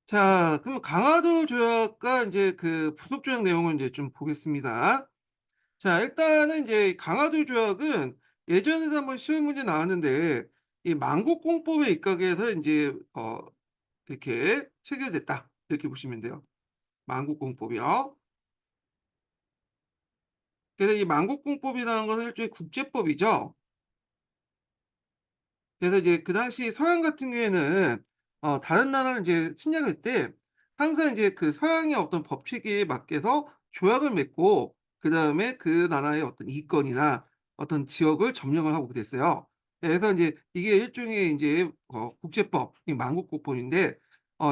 자, 그럼 강화도 조약과 인제 그 부속 조약 내용을 인제 좀 보겠습니다. 자, 일단은 인제 강화도 조약은 예전에도 한번 시험 문제 나왔는데 이 만국공법에 입각해서 인제 이렇게 체결됐다. 이렇게 보시면 돼요. 만국공법이요. 그래서 이 만국공법이라는 것은 일종의 국제법이죠. 그래서 이제 그 당시 서양 같은 경우에는 다른 나라를 인제 침략할 때 항상 이제 그 서양의 어떤 법 체계에 맞게서 조약을 맺고 그다음에 그 나라의 어떤 이권이나 어떤 지역을 점령을 하고 그랬어요. 그래서 인제 이게 일종의 인제 국제법, 이 만국국법인데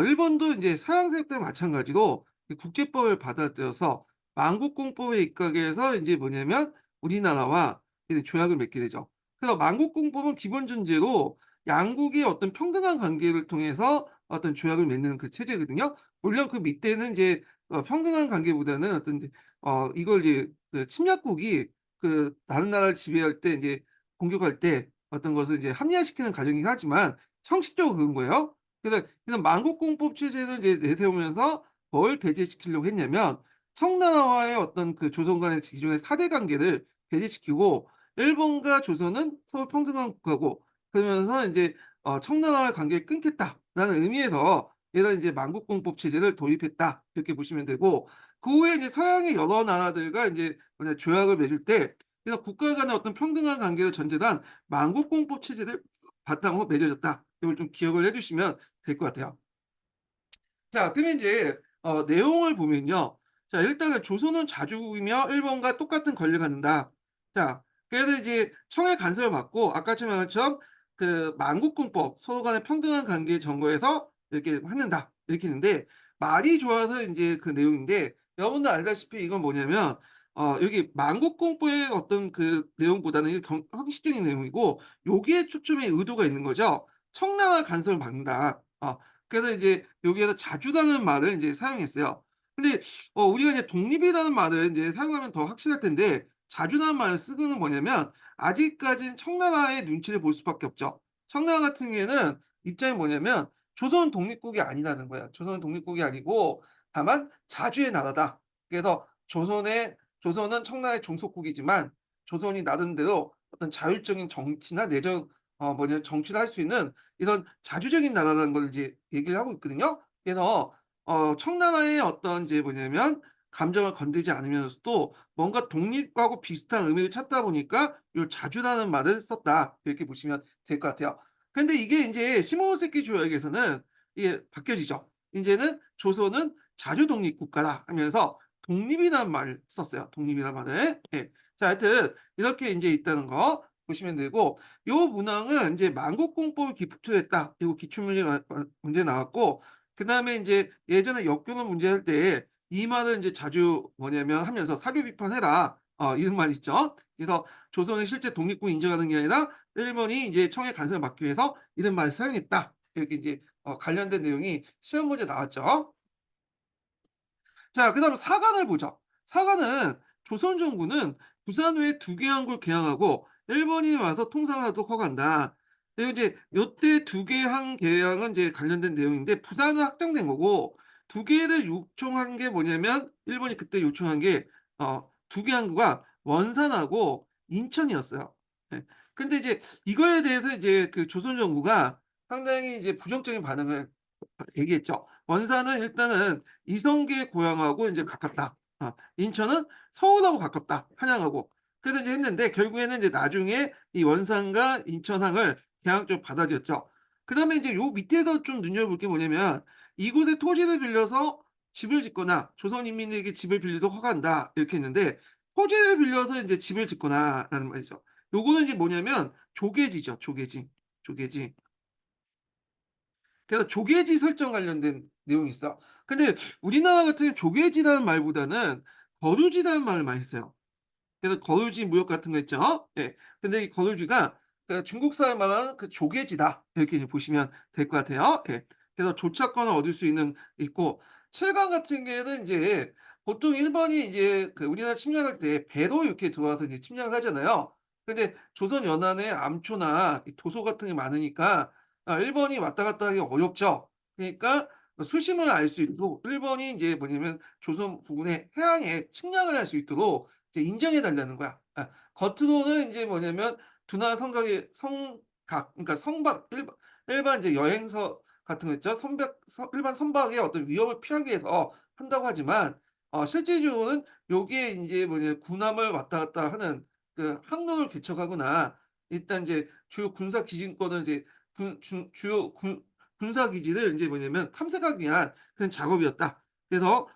일본도 인제 서양 세력들과 마찬가지로 이 국제법을 받아들여서 만국공법에 입각해서 인제 뭐냐면 우리나라와 이제 조약을 맺게 되죠. 그래서 만국공법은 기본 전제로 양국의 어떤 평등한 관계를 통해서 어떤 조약을 맺는 그 체제거든요. 물론 그 밑에는 이제 평등한 관계보다는 어떤 이제 이걸 이제 그 침략국이 그 다른 나라를 지배할 때 인제 공격할 때 어떤 것을 이제 합리화시키는 과정이긴 하지만 형식적으로 그런 거예요. 그래서 만국공법 체제를 이제 내세우면서 뭘 배제시키려고 했냐면 청나라와의 어떤 그 조선 간의 기존의 사대 관계를 배제시키고 일본과 조선은 서로 평등한 국가고 그러면서 인제 '청나라와의 관계를 끊겠다.'라는 의미에서 이런 이제 만국공법 체제를 도입했다. 이렇게 보시면 되고 그 후에 이제 서양의 여러 나라들과 인제 조약을 맺을 때 그래서 국가 간의 어떤 평등한 관계를 전제로 한 만국공법 체제를 바탕으로 맺어졌다. 이걸 좀 기억을 해 두시면 될 것 같아요. 자, 그러면 인제 내용을 보면요. 자, 일단은 "조선은 자주국이며 일본과 똑같은 권리를 갖는다." 자, 그래서 이제 청의 간섭을 받고 아까처럼 말한 것처럼 그 만국군법 서로 간의 평등한 관계에 전거해서 이렇게 갖는다. 이렇게 했는데 말이 좋아서 인제 그 내용인데 여러분들 알다시피 이건 뭐냐면 여기 만국공법의 어떤 그 내용보다는 이게 형식적인 내용이고 요기에 초점의 의도가 있는 거죠. "청나라 간섭을 받는다." 그래서 이제 여기에서 자주라는 말을 인제 사용했어요. 근데 우리가 이제 독립이라는 말을 인제 사용하면 더 확실할 텐데 자주라는 말을 쓴 거는 뭐냐면 아직까지는 청나라의 눈치를 볼 수밖에 없죠. 청나라 같은 경우에는 입장이 뭐냐면 조선은 독립국이 아니라는 거예요. 조선은 독립국이 아니고 다만 자주의 나라다. 그래서 조선은 청나라의 종속국이지만 조선이 나름대로 어떤 자율적인 정치나 내정 정치를 할 수 있는 이런 자주적인 나라라는 걸 이제 얘기를 하고 있거든요. 그래서 청나라의 어떤 이제 뭐냐면 감정을 건들지 않으면서도 뭔가 독립하고 비슷한 의미를 찾다 보니까 요 자주라는 말을 썼다. 이렇게 보시면 될 것 같아요. 근데 이게 인제 시모노세키 조약에서는 이게 바뀌어지죠. 인제는 "조선은 자주 독립 국가다." 하면서 독립이라는 말을 썼어요, 독립이라는 말을. 예. 자, 하여튼 이렇게 인제 있다는 거 보시면 되고 요 문항은 인제 만국공법을 기초했다. 요거 기출문제 문제 나왔고 그다음에 인제 예전에 역교문 문제 할 때 이 말을 인제 자주 뭐냐면 하면서 "사교 비판해라." 이런 말이 있죠. 그래서 "조선은 실제 독립국을 인정하는 게 아니라 일본이 인제 청의 간섭을 막기 위해서 이런 말을 사용했다." 이렇게 이제 관련된 내용이 시험 문제 나왔죠. 자, 그다음에 사관을 보죠. 사관은 조선 정부는 부산 외에 두 개 항구를 개항하고 일본이 와서 통상을 하도록 허가한다. 그리고 이제 요때 두 개 항 개항은 이제 관련된 내용인데 부산은 확정된 거고 두 개를 요청한 게 뭐냐면 일본이 그때 요청한 게 두 개 항구가 원산하고 인천이었어요. 예. 근데 이제 이거에 대해서 이제 그 조선 정부가 상당히 이제 부정적인 반응을 얘기했죠. 원산은 일단은 이성계의 고향하고 인제 가깝다. 인천은 서울하고 가깝다, 한양하고. 그래서 이제 했는데 결국에는 이제 나중에 이 원산과 인천항을 개항적으로 받아들였죠. 그다음에 인제 요 밑에서 좀 눈여겨볼 게 뭐냐면 "이곳에 토지를 빌려서 집을 짓거나 조선 인민에게 집을 빌리도록 허가한다." 이렇게 했는데 토지를 빌려서 인제 집을 짓거나라는 말이죠. 요거는 이제 뭐냐면 조계지죠, 조계지. 조계지. 그래서 조계지 설정 관련된 내용이 있어. 근데 우리나라 같은 경우는 조계지라는 말보다는 거주지라는 말을 많이 써요. 그래서 거주지 무역 같은 거 있죠? 예. 근데 이 거주지가 그 중국 사람 말하는 그 조계지다. 이렇게 이제 보시면 될 것 같아요. 예. 그래서 조차권을 얻을 수 있는 있고 칠강 같은 경우에는 인제 보통 일본이 이제 그 우리나라 침략할 때 배로 이렇게 들어와서 이제 침략을 하잖아요. 근데 조선 연안에 암초나 이 도서 같은 게 많으니까 일본이 왔다 갔다 하기 어렵죠. 그러니까 수심을 알 수 있도록 일본이 이제 뭐냐면 조선 부근의 해양에 침략을 할 수 있도록 이제 인정해 달라는 거야. 겉으로는 인제 뭐냐면 둔화 성곽의 성각, 그러니까 성박, 일반 이제 여행서 같은 거 있죠. 일반 선박의 어떤 위험을 피하기 위해서 한다고 하지만 실질적으로는 요게 인제 뭐냐 군함을 왔다 갔다 하는 그 항로를 개척하거나 일단 이제 주요 군사 기진권을 이제 주요 군사 기지를 인제 뭐냐면 탐색하기 위한 그런 작업이었다. 그래서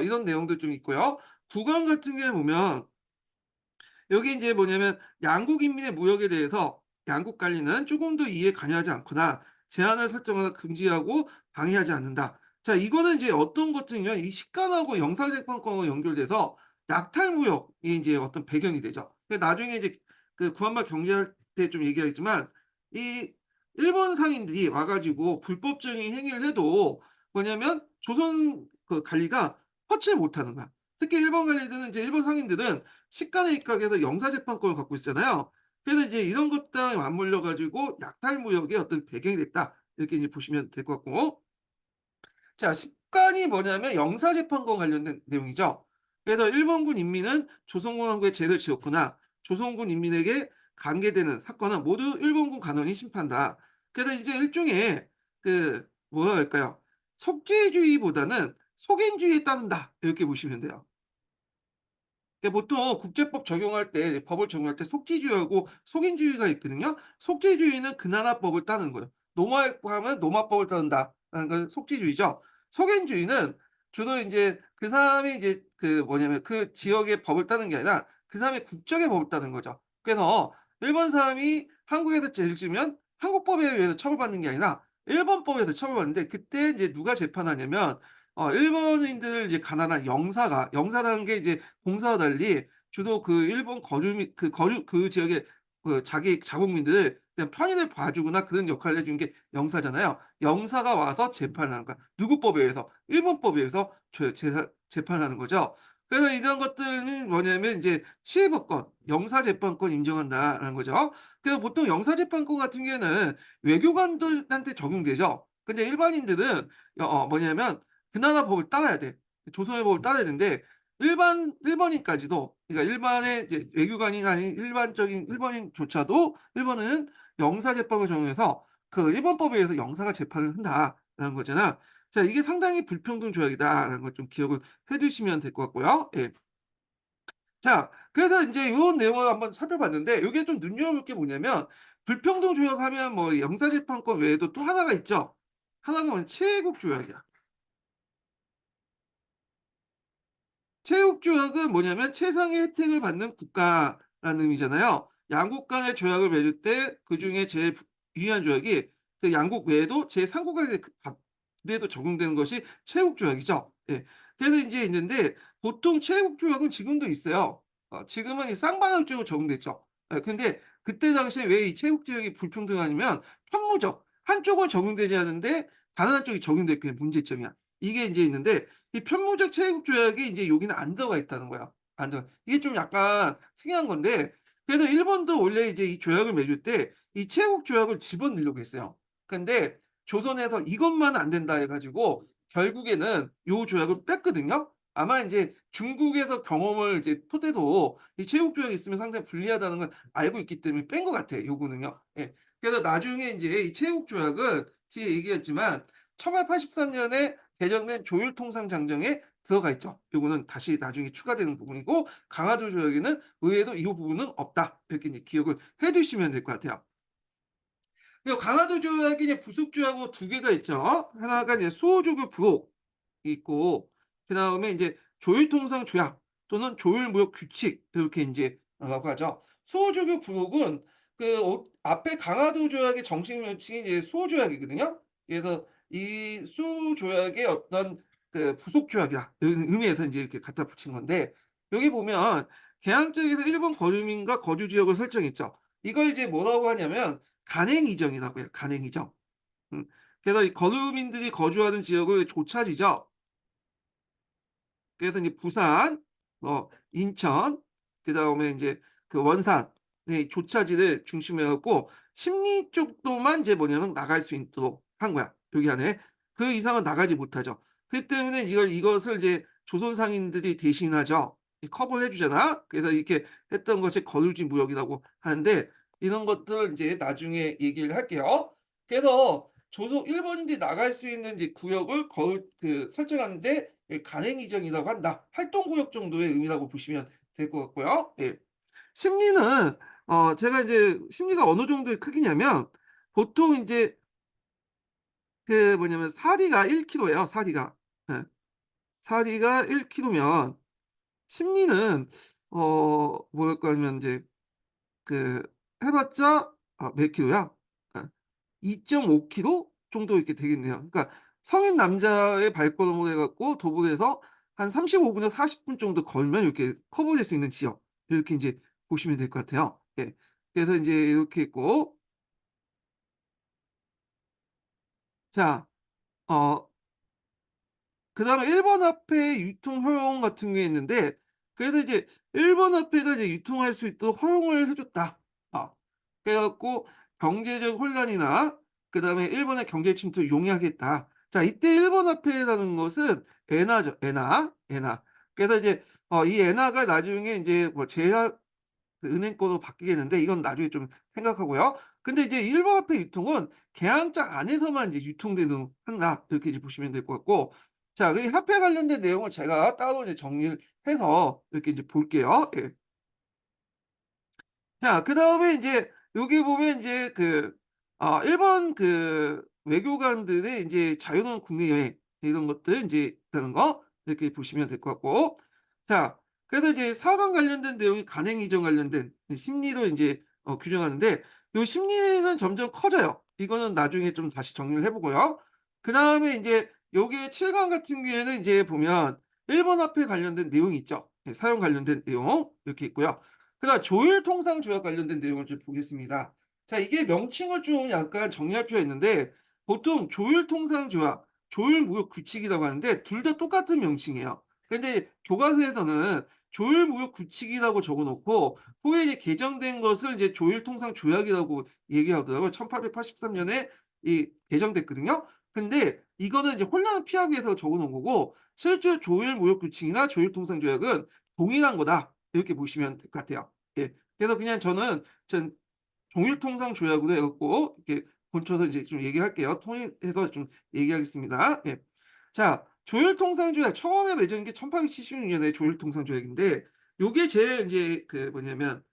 이런 내용도 좀 있고요. 국왕 같은 경우에 보면 여기 인제 뭐냐면 양국 인민의 무역에 대해서 양국 관리는 조금도 이에 관여하지 않거나 제한을 설정하거나 금지하고 방해하지 않는다. 자, 이거는 이제 어떤 것들이냐면 이 식간하고 영사재판권과 연결돼서 약탈 무역이 인제 어떤 배경이 되죠. 나중에 이제 그 구한말 경제할 때 좀 얘기하겠지만 이 일본 상인들이 와 가지고 불법적인 행위를 해도 뭐냐면 조선 그 관리가 터치를 못하는 거야. 특히 일본 관리들은 이제 일본 상인들은 시가에 입각해서 영사재판권을 갖고 있잖아요. 그래서 이제 이런 것들에 맞물려 가지고 약탈 무역의 어떤 배경이 됐다. 이렇게 이제 보시면 될 것 같고. 자, 식간이 뭐냐면 영사재판권 관련된 내용이죠. 그래서 일본군 인민은 조선군 항구에 죄를 지었거나 조선군 인민에게 관계되는 사건은 모두 일본군 간원이 심판한다. 그래서 이제 일종의 그 뭐라 할까요? 속죄주의보다는 속인주의에 따른다. 이렇게 보시면 돼요. 보통 국제법 적용할 때 법을 적용할 때 속지주의하고 속인주의가 있거든요. 속지주의는 그 나라 법을 따르는 거예요. 노마라고 하면 노마법을 따른다라는 건 속지주의죠. 속인주의는 주로 인제 그 사람이 이제 그 뭐냐면 그 지역의 법을 따르는 게 아니라 그 사람의 국적의 법을 따르는 거죠. 그래서 일본 사람이 한국에서 죄를 지으면 한국 법에 의해서 처벌받는 게 아니라 일본 법에 의해서 처벌받는데, 그때 이제 누가 재판하냐면 일본인들을 이제 가난한 영사라는 게 이제 공사와 달리 주로 그 일본 거주 그 지역의 그 자기 자국민들을 그냥 편의를 봐 주거나 그런 역할을 해 주는 게 영사잖아요. 영사가 와서 재판을 하는 거야. 누구 법에 의해서? 일본 법에 의해서 재판을 하는 거죠. 그래서 이런 것들은 뭐냐면 인제 치해법권, 영사재판권 인정한다라는 거죠. 그래서 보통 영사재판권 같은 경우에는 외교관들한테 적용되죠. 근데 일반인들은 뭐냐면 그 나라 법을 따라야 돼. 조선의 법을 따라야 되는데 일본인까지도, 그러니까 일반의 이제 외교관이 아닌 일반적인 일본인조차도 일본은 영사재법을 적용해서 그 일본법에 의해서 영사가 재판을 한다라는 거잖아. 자, 이게 상당히 불평등 조약이다라는 걸 좀 기억을 해 두시면 될 것 같고요. 예. 자, 그래서 인제 요런 내용을 한번 살펴봤는데 요게 좀 눈여겨볼 게 뭐냐면 불평등 조약하면 뭐 영사재판권 외에도 또 하나가 있죠. 하나가 뭐냐면 체국 조약이야. 체육조약은 뭐냐면 최상의 혜택을 받는 국가라는 의미잖아요. 양국 간의 조약을 맺을 때 그중에 제일 유의한 조약이 그 양국 외에도 제3국간의 그에도 적용되는 것이 체육조약이죠. 예. 그래서 인제 있는데 보통 체육조약은 지금도 있어요. 지금은 이 쌍방향적으로 적용됐죠. 예, 근데 그때 당시에 왜 이 체육조약이 불평등하냐면 편무적, 한쪽은 적용되지 않는데 다른 한쪽이 적용됐기 게 문제점이야. 이게 인제 있는데 이 편무적 체국 조약이 인제 여기는 안 들어가 있다는 거야. 안 들어가, 이게 좀 약간 특이한 건데, 그래서 일본도 원래 이제 이 조약을 맺을 때 이 체국 조약을 집어넣으려고 했어요. 근데 조선에서 "이것만 안 된다." 해 가지고 결국에는 요 조약을 뺐거든요. 아마 인제 중국에서 경험을 이제 토대로 이 체국 조약이 있으면 상당히 불리하다는 걸 알고 있기 때문에 뺀 것 같아, 요거는요. 예. 그래서 나중에 인제 이 체국 조약은 뒤에 얘기했지만 1883 년에 개정된 조율통상장정에 들어가 있죠. 요거는 다시 나중에 추가되는 부분이고, 강화도 조약에는 의외로 이 부분은 없다. 이렇게 이제 기억을 해 두시면 될 것 같아요. 요 강화도 조약이 이제 부속 조약으로 두 개가 있죠. 하나가 이제 수호조교 부록이 있고, 그다음에 인제 조율통상 조약 또는 조율무역 규칙, 이렇게 인제 라고 하죠. 수호조교 부록은 그 앞에 강화도 조약의 정식 명칭이 이제 수호조약이거든요. 그래서 이 수호조약의 어떤 그 부속 조약이다, 이런 의미에서 인제 이렇게 갖다 붙인 건데, 여기 보면 개항적에서 일본 거주민과 거주 지역을 설정했죠. 이걸 이제 뭐라고 하냐면 간행이정이라고 해요, 간행이정. 음. 그래서 이 거주민들이 거주하는 지역을 조차지죠. 그래서 이제 부산, 인천, 그다음에 인제 그 원산, 네, 조차지를 중심으로 해 갖고 심리 쪽도만 이제 뭐냐면 나갈 수 있도록 한 거야, 여기 안에. 그 이상은 나가지 못하죠. 그렇기 때문에 이것을 이제 조선 상인들이 대신하죠. 이 커버를 해 주잖아. 그래서 이렇게 했던 것이 거류지 무역이라고 하는데, 이런 것들을 인제 나중에 얘기를 할게요. 그래서 조선 일본인들이 나갈 수 있는 이제 구역을 설정하는데 간행 이정이라고 한다. 활동 구역 정도의 의미라고 보시면 될 것 같고요. 예. 심리는 제가 이제 심리가 어느 정도의 크기냐면, 보통 인제 사리가 1 킬로예요, 사리가. 예. 사리가 1 킬로면 심리는 뭐랄까 하면 인제 그 해 봤자 몇 킬로야? 예. 2.5 킬로 정도 이렇게 되겠네요. 그러니까 성인 남자의 발걸음으로 해 갖고 도보에서 한 35 분에서 40분 정도 걸으면 이렇게 커버될 수 있는 지역, 이렇게 인제 보시면 될 것 같아요. 예. 그래서 인제 이렇게 있고, 자 어 그다음에 1번 화폐의 유통 허용 같은 게 있는데, 그래서 이제 1번 화폐가 이제 유통할 수 있도록 허용을 해 줬다. 어. 그래 갖고 경제적 혼란이나 그다음에 일본의 경제 침투를 용이하겠다. 자, 이때 1번 화폐라는 것은 엔화죠, 엔화, 엔화. 그래서 이제 이 엔화가 나중에 인제 뭐 제약 그 은행권으로 바뀌겠는데, 이건 나중에 좀 생각하고요. 근데 이제 일본 화폐 유통은 계양장 안에서만 이제 유통되는 한다, 이렇게 이제 보시면 될 것 같고, 자, 이 화폐 관련된 내용을 제가 따로 이제 정리를 해서 이렇게 이제 볼게요. 예. 자, 그다음에 인제 여기 보면 인제 일본 외교관들의 인제 자유로운 국내 여행, 이런 것들 인제 있다는 거, 이렇게 보시면 될 것 같고, 자, 그래서 이제 사관 관련된 내용이 간행 이전 관련된 심리로 인제 규정하는데, 요 심리는 점점 커져요. 이거는 나중에 좀 다시 정리를 해 보고요. 그다음에 인제 요게 7강 같은 경우에는 인제 보면 일본 화폐 관련된 내용이 있죠. 예, 사용 관련된 내용 이렇게 있고요. 그다음 조일 통상 조약 관련된 내용을 좀 보겠습니다. 자, 이게 명칭을 좀 약간 정리할 필요가 있는데, 보통 조일 통상 조약, 조일 무역 규칙이라고 하는데 둘 다 똑같은 명칭이에요. 근데 교과서에서는 조일 무역 규칙이라고 적어 놓고 후에 이제 개정된 것을 이제 조일 통상 조약이라고 얘기하더라고요. 1883 년에 이 개정됐거든요. 근데 이거는 이제 혼란을 피하기 위해서 적어 놓은 거고, 실제 조일 무역 규칙이나 조일 통상 조약은 동일한 거다, 이렇게 보시면 될 것 같아요. 예. 그래서 그냥 전 종일통상 조약으로 해 갖고 이렇게 본쳐서 이제 좀 얘기할게요. 통일해서 좀 얘기하겠습니다. 예. 자, 조일통상 조약 처음에 맺은 게 1876 년에 조일통상 조약인데, 요게 제일 인제 뭐냐면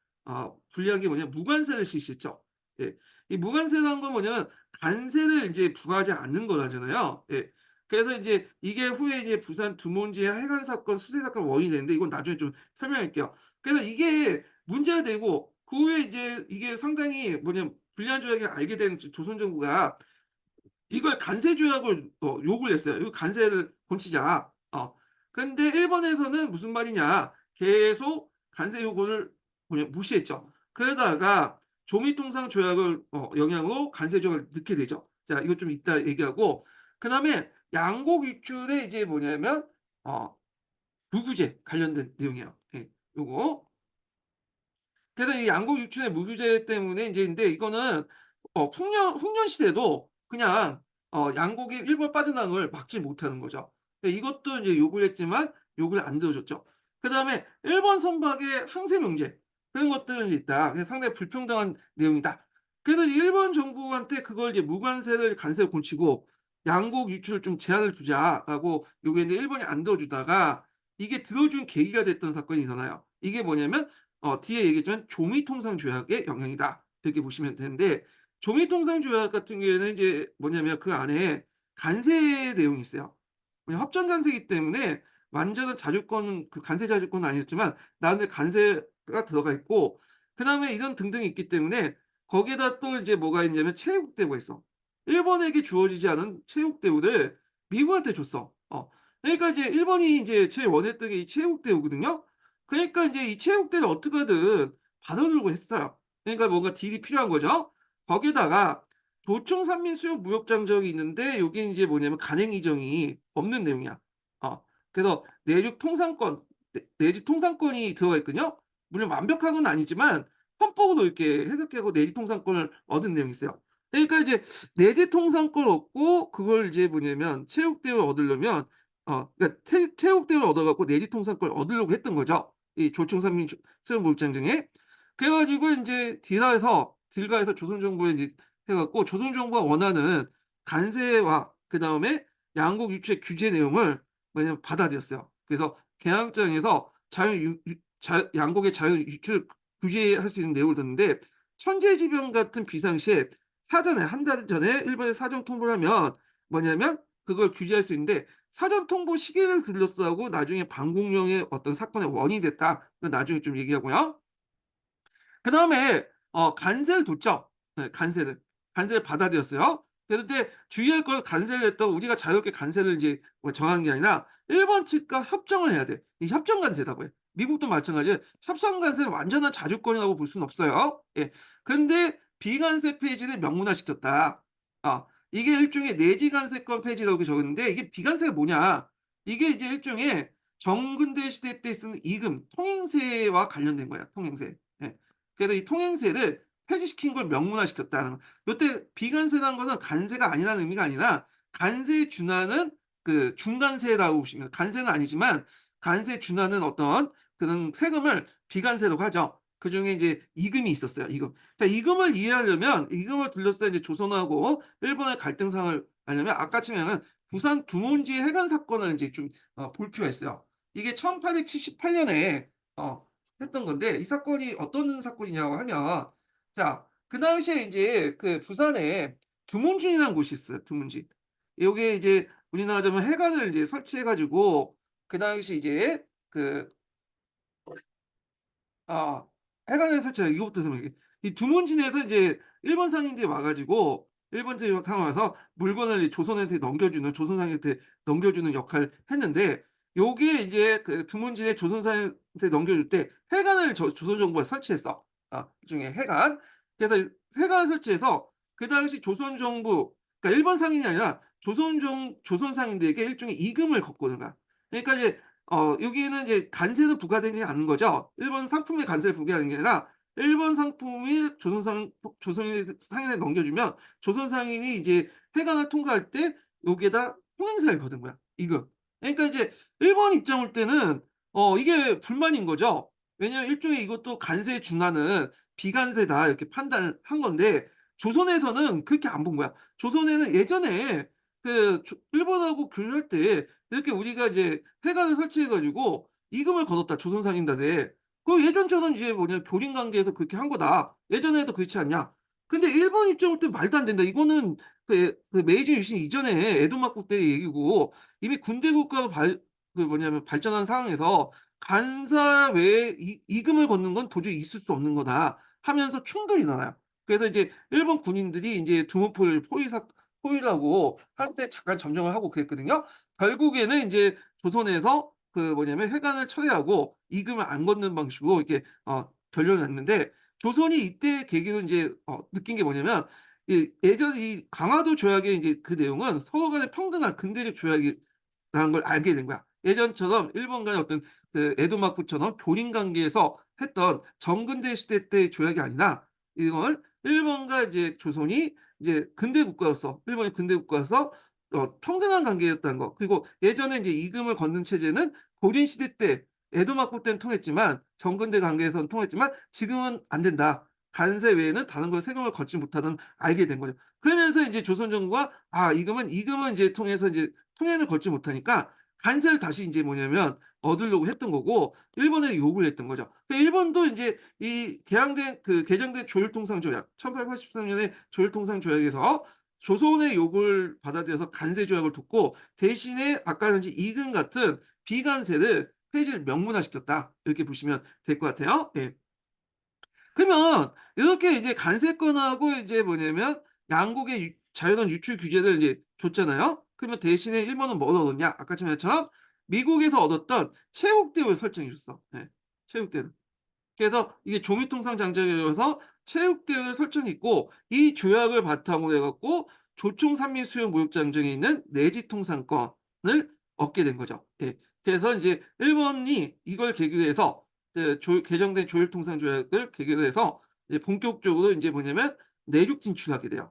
불리한 게 뭐냐면 무관세를 실시했죠. 예. 이 무관세라는 건 뭐냐면 관세를 인제 부과하지 않는 거라잖아요. 예. 그래서 인제 이게 후에 이제 부산 두몬지 해관 사건, 수세 사건 원인이 되는데, 이건 나중에 좀 설명할게요. 그래서 이게 문제가 되고, 그 후에 이제 이게 상당히 불리한 조약을 알게 된 조선 정부가 이걸 간세 조약을 요구를 했어요. "이거 간세를 고치자." 근데 일본에서는 무슨 말이냐, 계속 간세 요구를 무시했죠. 그러다가 조미통상 조약을 영향으로 간세 조약을 넣게 되죠. 자, 이거 좀 이따 얘기하고, 그다음에 양곡 유출에 이제 어 무구제 관련된 내용이에요. 예. 요거. 그래서 이 양국 유출의 무규제 때문에 인제, 근데 이거는 풍년 시대도 그냥 양국이 일본 빠져나간 걸 막지 못하는 거죠. 이것도 인제 요구를 했지만 요구를 안 들어줬죠. 그다음에 일본 선박의 항세 명제, 그런 것들은 있다. 그래서 상당히 불평등한 내용이다. 그래서 이 일본 정부한테 그걸 이제 무관세를 간세를 고치고 양국 유출을 좀 제한을 두자라고 요구했는데, 일본이 안 들어주다가 이게 들어준 계기가 됐던 사건이 일어나요. 이게 뭐냐면 뒤에 얘기했지만 조미통상 조약의 영향이다, 이렇게 보시면 되는데, 조미통상 조약 같은 경우에는 이제 뭐냐면 그 안에 관세 내용이 있어요. 협정 관세이기 때문에 완전한 자주권, 관세 자주권은 아니었지만 나름대로 관세가 들어가 있고, 그다음에 이런 등등이 있기 때문에 거기에다 또 이제 뭐가 있냐면 체육 대우가 있어. 일본에게 주어지지 않은 체육 대우를 미국한테 줬어. 그러니까 이제 일본이 이제 제일 원했던 게 이 체육 대우거든요. 그러니까 인제 이 체육대를 어떻게든 받아들이려고 했어요. 그러니까 뭔가 딜이 필요한 거죠. 거기에다가 도청 산민 수용 무역 장벽이 있는데, 요게 인제 뭐냐면 간행 이정이 없는 내용이야. 그래서 내륙 통상권, 내지 통상권이 들어가 있거든요. 물론 완벽한 건 아니지만 헌법으로 이렇게 해석하고 내지 통상권을 얻은 내용이 있어요. 그러니까 이제 내재 통상권을 얻고 그걸 이제 뭐냐면 체육대회를 얻으려면 그러니까 체육대회를 얻어 갖고 내지 통상권을 얻으려고 했던 거죠, 이 조총삼민 수영무역장정에. 그래 가지고 인제 딜가에서 조선정부에 인제 해 갖고 조선정부가 원하는 관세와 그다음에 양국 유치의 규제 내용을 뭐냐면 받아들였어요. 그래서 개항장에서 자유 유 유 자 양국의 자유 유출 규제할 수 있는 내용을 뒀는데, 천재지변 같은 비상시에 사전에 한 달 전에 일본에 사전 통보를 하면 뭐냐면 그걸 규제할 수 있는데, 사전 통보 시기를 둘러싸고 나중에 방공령의 어떤 사건의 원인이 됐다. 그건 나중에 좀 얘기하고요. 그다음에 관세를 뒀죠. 네, 관세를. 관세를 받아들였어요. 그런데 주의할 건, 관세를 했다고 우리가 자유롭게 관세를 이제 뭐 정하는 게 아니라 일본 측과 협정을 해야 돼. 이 협정 관세라고 해요. 미국도 마찬가지예요. 협상 관세는 완전한 자주권이라고 볼 수는 없어요. 예. 근데 비관세 폐지를 명문화시켰다. 이게 일종의 내지 관세권 폐지라고 이렇게 적었는데, 이게 비관세가 뭐냐? 이게 이제 일종의 정근대 시대 때 쓰는 이금, 통행세와 관련된 거야, 통행세. 예. 그래서 이 통행세를 폐지시킨 걸 명문화시켰다는 거. 요때 비관세라는 거는 관세가 아니라는 의미가 아니라 관세에 준하는 그 중간세라고 보시면, 관세는 아니지만 관세에 준하는 어떤 그런 세금을 비관세라고 하죠. 그중에 이제 이금이 있었어요, 이금. 자, 이금을 이해하려면 이금을 둘러싸인 이제 조선하고 일본의 갈등 상황을 알려면 아까 치면은 부산 두문지 해관 사건을 이제 좀 볼 필요가 있어요. 이게 1878 년에 했던 건데, 이 사건이 어떤 사건이냐고 하면, 자, 그 당시에 인제 그 부산에 두문진이라는 곳이 있어요, 두문진. 요게 이제 우리나라 하자면 해관을 이제 설치해 가지고 그 당시 이제 그 아 해관에 설치한, 이거부터 설명할게요. 이 두문진에서 이제 일본 상인들이 와 가지고, 일본 상이 와서 물건을 이 조선한테 넘겨주는, 조선 상인한테 넘겨주는 역할을 했는데, 요게 이제 그 두문진에 조선 상인한테 넘겨줄 때 해관을 조선 정부가 설치했어. 일종의 해관. 그래서 이 해관을 설치해서 그 당시 조선 정부, 그러니까 일본 상인이 아니라 조선 상인들에게 일종의 이금을 걷고는 거야. 그러니까 이제 여기에는 이제 관세는 부과되지 않는 거죠. 일본 상품에 관세를 부과하는 게 아니라 일본 상품이 조선 상인에 넘겨주면 조선 상인이 이제 해관을 통과할 때 여기에다 통행세를 거는 거야, 이금. 그러니까 이제 일본 입장 올 때는 이게 불만인 거죠. 왜냐하면 일종의 이것도 관세에 준하는 비관세다 이렇게 판단을 한 건데, 조선에서는 그렇게 안 본 거야. 조선에는 예전에 그 일본하고 교류할 때 이렇게 우리가 이제 회관을 설치해 가지고 이금을 거뒀다, 조선 상인단에. 그 예전처럼 이제 뭐냐 교린 관계에서 그렇게 한 거다. 예전에도 그렇지 않냐. 근데 일본 입장으로 때 말도 안 된다. 이거는 그 메이지 유신 이전에 에도 막국 때 얘기고, 이미 군대 국가로 발전한 상황에서 간사 외에 이금을 걷는 건 도저히 있을 수 없는 거다 하면서 충돌이 나요. 그래서 이제 일본 군인들이 인제 두문포를 포위라고 한때 잠깐 점령을 하고 그랬거든요. 결국에는 인제 조선에서 그 뭐냐면 회관을 철회하고 이금을 안 걷는 방식으로 이렇게 결론을 냈는데, 조선이 이때 계기로 인제 느낀 게 뭐냐면, 이 예전 이 강화도 조약의 인제 그 내용은 서로 간의 평등한 근대적 조약이라는 걸 알게 된 거야. 예전처럼 일본 간의 어떤 그 에도마쿠처럼 교린 관계에서 했던 정근대 시대 때의 조약이 아니라, 이걸 일본과 이제 조선이 이제 근대 국가로서, 일본이 근대 국가로서 평등한 관계였다는 거. 그리고 예전에 이제 이금을 걷는 체제는 고린 시대 때 에도 막국 때는 통했지만, 정근대 관계에서는 통했지만 지금은 안 된다. 관세 외에는 다른 걸 세금을 걷지 못하는 알게 된 거죠. 그러면서 이제 조선 정부가 이금은 이제 통해서 이제 통행을 걷지 못하니까 관세를 다시 인제 뭐냐면 얻으려고 했던 거고, 일본에 요구를 했던 거죠. 일본도 인제 이 개정된 조율통상조약, 1883 년에 조율통상조약에서 조선의 요구를 받아들여서 관세 조약을 뒀고, 대신에 아까 이제 이금 같은 비관세를 폐지를 명문화시켰다, 이렇게 보시면 될 것 같아요. 예. 그러면 이렇게 이제 관세권하고 이제 뭐냐면 양국의 자유로운 유출 규제를 이제 줬잖아요. 그러면 대신에 일본은 뭘 얻었냐? 아까 전처럼 미국에서 얻었던 체육대우를 설정해 줬어. 예. 체육대우. 그래서 이게 조미통상 장벽이어서 체육대회를 설정했고, 이 조약을 바탕으로 해 갖고 조총 산미 수용 무역 장정에 있는 내지 통상권을 얻게 된 거죠. 예. 그래서 인제 일본이 이걸 계기로 해서 그 개정된 조율통상 조약을 계기로 해서 이제 본격적으로 인제 뭐냐면 내륙 진출하게 돼요.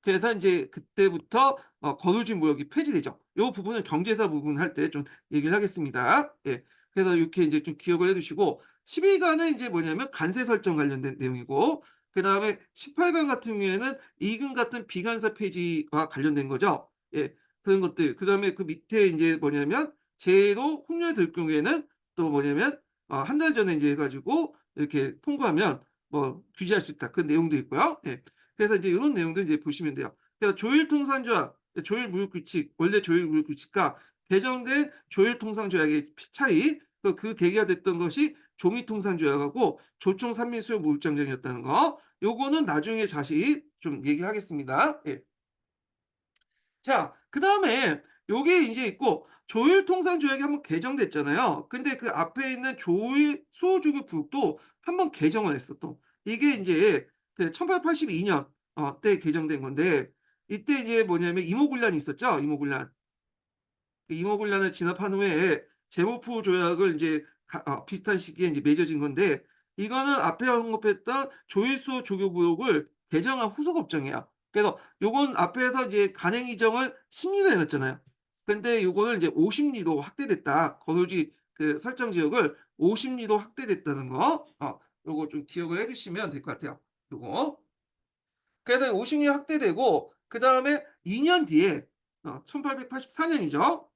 그래서 인제 그때부터 거주지 무역이 폐지되죠. 요 부분은 경제사 부분 할 때 좀 얘기를 하겠습니다. 예. 그래서 요렇게 인제 좀 기억을 해 두시고 12 간은 인제 뭐냐면 관세 설정 관련된 내용이고, 그다음에 18간 같은 경우에는 이금 같은 비관세 폐지와 관련된 거죠. 예. 그런 것들. 그다음에 그 밑에 인제 뭐냐면 제도 폭렬 될 경우에는 또 뭐냐면 한 달 전에 인제 해 가지고 이렇게 통보하면 뭐 규제할 수 있다. 그런 내용도 있고요. 예. 그래서 이제 요런 내용들 이제 보시면 돼요. 그래서 조율통상조약, 조율무역규칙, 원래 조율무역규칙과 개정된 조율통상조약의 차이, 그 계기가 됐던 것이 조미통상조약하고 조총 산민수요 무역장정이었다는 거. 요거는 나중에 자세히 좀 얘기하겠습니다. 예. 자, 그다음에 요게 인제 있고, 조율통상조약이 한번 개정됐잖아요. 근데 그 앞에 있는 조율 수호주기 부역도 한번 개정을 했어 또. 이게 인제 그 1882년 때 개정된 건데, 이때 이제 뭐냐면 이모군란이 있었죠, 이모군란. 그 임오군란을 진압한 후에 제모프 조약을 인제 비슷한 시기에 인제 맺어진 건데, 이거는 앞에 언급했던 조일수 조교구역을 개정한 후속 법정이에요. 그래서 요건 앞에서 이제 간행 이정을 10 리로 해 놨잖아요. 근데 요거를 이제 50 리로 확대됐다. 거주지 그 설정 지역을 50 리로 확대됐다는 거. 요거 좀 기억을 해 두시면 될 것 같아요, 요거. 그래서 50리 확대되고, 그다음에 2년 뒤에 1884 년이죠.